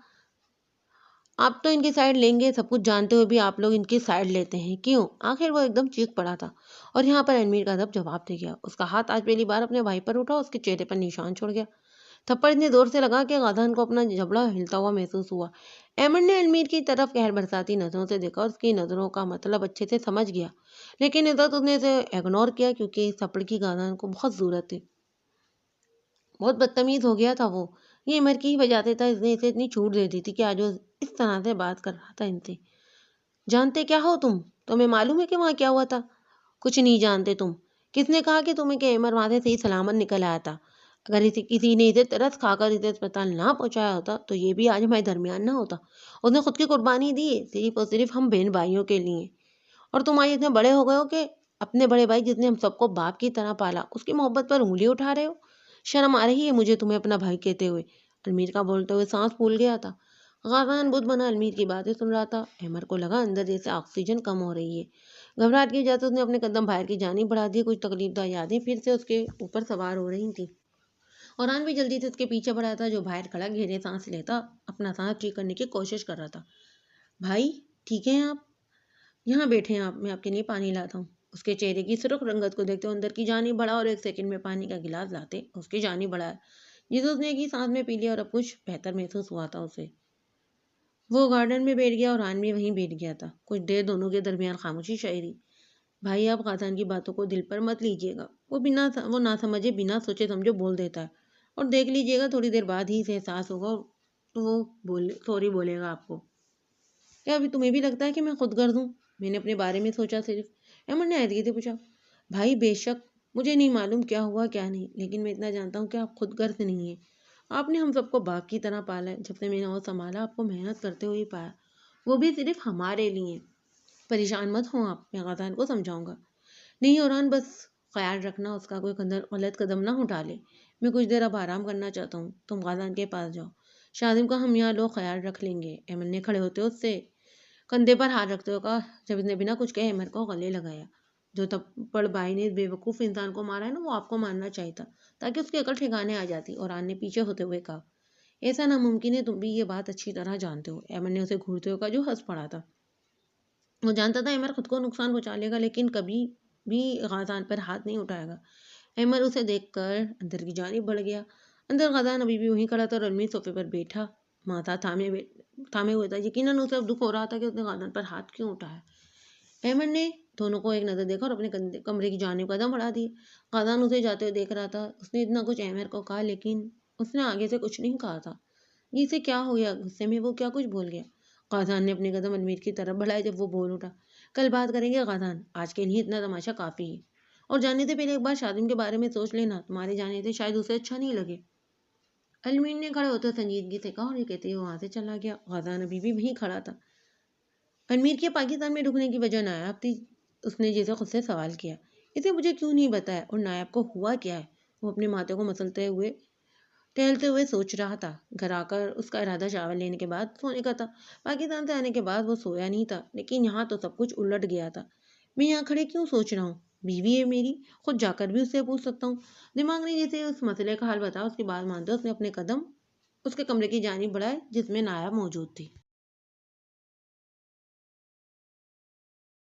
آپ تو ان کی سائڈ لیں گے، سب کچھ جانتے ہوئے بھی آپ لوگ ان کی سائڈ لیتے ہیں، کیوں؟ آخر وہ ایک دم چیخ پڑا تھا، اور یہاں پر المیر کا ادب جواب دے گیا۔ اس کا ہاتھ آج پہلی بار اپنے بھائی پر اٹھا، اس کے چہرے پر نشان چھوڑ گیا۔ تھپڑ اتنے زور سے لگا کہ غازان کو اپنا جبڑا ہلتا ہوا محسوس ہوا۔ احمد نے المیر کی طرف قہر برساتی نظروں سے دیکھا اور اس کی نظروں کا مطلب اچھے سے سمجھ گیا، لیکن عزت اس نے اسے اگنور کیا، کیونکہ اس تھپڑ کی غازان کو بہت ضرورت تھی۔ بہت بدتمیز ہو گیا تھا وہ، یہ عمر کی ہی وجہ سے تھا، اس نے اسے اتنی چھوٹ دے دی تھی کہ آج وہ اس طرح سے بات کر رہا تھا ان سے۔ جانتے کیا ہو تم؟ تمہیں معلوم ہے کہ وہاں کیا ہوا تھا؟ کچھ نہیں جانتے تم۔ کس نے کہا کہ تمہیں کہ عمر وہاں سے صحیح سلامت نکل آیا تھا؟ اگر کسی نے اسے ترس کھا کر اسے اسپتال نہ پہنچایا ہوتا تو یہ بھی آج ہمارے درمیان نہ ہوتا۔ اس نے خود کی قربانی دی صرف اور صرف ہم بہن بھائیوں کے لیے، اور تم آج اتنے بڑے ہو گئے ہو کہ اپنے بڑے بھائی جس نے ہم سب کو باپ کی طرح پالا، اس کی محبت پر انگلی اٹھا رہے ہو۔ شرم آ رہی ہے مجھے تمہیں اپنا بھائی کہتے ہوئے۔ المیر کا بولتے ہوئے سانس پھول گیا تھا۔ غازان بدھ بنا المیر کی باتیں سن رہا تھا۔ احمد کو لگا اندر جیسے آکسیجن کم ہو رہی ہے۔ گھبراہٹ کی وجہ سے اس نے اپنے قدم باہر کی جانب بڑھا دیے۔ کچھ تکلیف دہ یادیں پھر سے اس کے اوپر سوار ہو رہی تھیں۔ اوران بھی جلدی سے اس کے پیچھے بڑھا تھا، جو باہر کھڑا گہرے سانس لیتا اپنا سانس ٹھیک کرنے کی کوشش کر رہا تھا۔ بھائی ٹھیک ہیں آپ؟ یہاں بیٹھے ہیں آپ، میں آپ کے لیے پانی لاتا ہوں۔ اس کے چہرے کی سرخ رنگت کو دیکھتے اندر کی جانب بڑھا اور ایک سیکنڈ میں پانی کا گلاس لاتے اس کی جانب بڑھا، جسے اس نے ایک ہی سانس میں پی لیا، اور اب کچھ بہتر محسوس ہوا تھا اسے۔ وہ گارڈن میں بیٹھ گیا اور ران بھی وہیں بیٹھ گیا تھا۔ کچھ دیر دونوں کے درمیان خاموشی چھائی رہی۔ بھائی آپ غازان کی باتوں کو دل پر مت لیجیے گا، وہ نہ سمجھے بنا سوچے سمجھے بول دیتا ہے، اور دیکھ لیجیے گا تھوڑی دیر بعد ہی اسے احساس ہوگا تو وہ سوری بولے گا آپ کو۔ کیا ابھی تمہیں بھی لگتا ہے کہ میں خود غرض ہوں؟ میں نے اپنے بارے میں سوچا صرف۔ احمد نے آہستگی سے پوچھا۔ بھائی بے شک مجھے نہیں معلوم کیا ہوا کیا نہیں، لیکن میں اتنا جانتا ہوں کہ آپ خود غرض نہیں ہیں۔ آپ نے ہم سب کو باپ کی طرح پالا ہے، جب سے میں نے وہ سنبھالا آپ کو محنت کرتے ہوئے پایا، وہ بھی صرف ہمارے لیے۔ پریشان مت ہوں آپ، میں غازان کو سمجھاؤں گا۔ نہیں اوران، بس خیال رکھنا اس کا کوئی غلط قدم نہ اٹھا لے۔ میں کچھ دیر اب آرام کرنا چاہتا ہوں، تم غازان کے پاس جاؤ، شاذم کا ہم یہاں لوگ خیال رکھ لیں گے۔ احمد نے کھڑے ہوتے اس سے کندھے پر ہاتھ رکھتے ہوئے کہا، جب اس نے بنا کچھ کہے احمد کو گلے لگایا۔ جو تھپڑ بھائی نے اس بے وقوف انسان کو مارا ہے نا، وہ آپ کو مارنا چاہیے تھا، تاکہ اس کی عقل ٹھکانے آ جاتی۔ اوران نے پیچھے ہوتے ہوئے کہا، ایسا ناممکن ہے، تم بھی یہ بات اچھی طرح جانتے ہو۔ احمد نے اسے گھورتے ہوئے کہا، جو ہنس پڑا تھا۔ وہ جانتا تھا احمد خود کو نقصان پہنچا لے گا، لیکن کبھی بھی غازان پر ہاتھ نہیں اٹھائے گا۔ احمد اسے دیکھ کر اندر کی جانب بڑھ گیا۔ اندر غازان ابھی بھی وہیں کھڑا تھا اور المیر صوفے پر بیٹھا ماتھا تھامے ہوئے تھا۔ یقیناً اسے اب دکھ ہو رہا تھا کہ اس نے غازان پر ہاتھ کیوں اٹھایا۔ احمد نے دونوں کو ایک نظر دیکھا اور اپنے کمرے کی جانب قدم بڑھا دی۔ غازان اسے جاتے ہوئے دیکھ رہا تھا۔ اس نے اتنا کچھ احمد کو کہا، لیکن اس نے آگے سے کچھ نہیں کہا تھا۔ یہ اسے کیا ہو گیا؟ غصے میں وہ کیا کچھ بول گیا؟ غازان نے اپنے قدم المیر کی طرف بڑھائے جب وہ بول اٹھا، کل بات کریں گے غازان، آج کے لیے اتنا تماشا کافی ہے، اور جانے سے پہلے ایک بار شادم کے بارے میں سوچ لینا، تمہارے جانے سے شاید اسے اچھا نہیں لگے۔ المیر نے کھڑے ہوتے سنجیدگی سے کہا، اور یہ کہتے ہوئے وہاں سے چلا گیا۔ غازان ابھی بھی وہیں کھڑا تھا۔ المیر کے پاکستان میں رکنے کی وجہ نایاب تھی، اس نے جیسے خود سے سوال کیا۔ اسے مجھے کیوں نہیں بتایا، اور نایاب کو ہوا کیا ہے؟ وہ اپنے ماتھے کو مسلتے ہوئے ٹہلتے ہوئے سوچ رہا تھا۔ گھر آ کر اس کا ارادہ شاور لینے کے بعد سونے کا تھا۔ پاکستان سے آنے کے بعد وہ سویا نہیں تھا، لیکن یہاں تو سب کچھ الٹ گیا تھا۔ میں یہاں کھڑے کیوں سوچ رہا ہوں؟ بیوی ہے میری، خود جا کر بھی اس سے پوچھ سکتا ہوں۔ دماغ نے جسے اس مسئلے کا حل بتایا، اس کی بات مانتے اس نے اپنے قدم اس کے کمرے کی جانب بڑھائے جس میں نایاب موجود تھی۔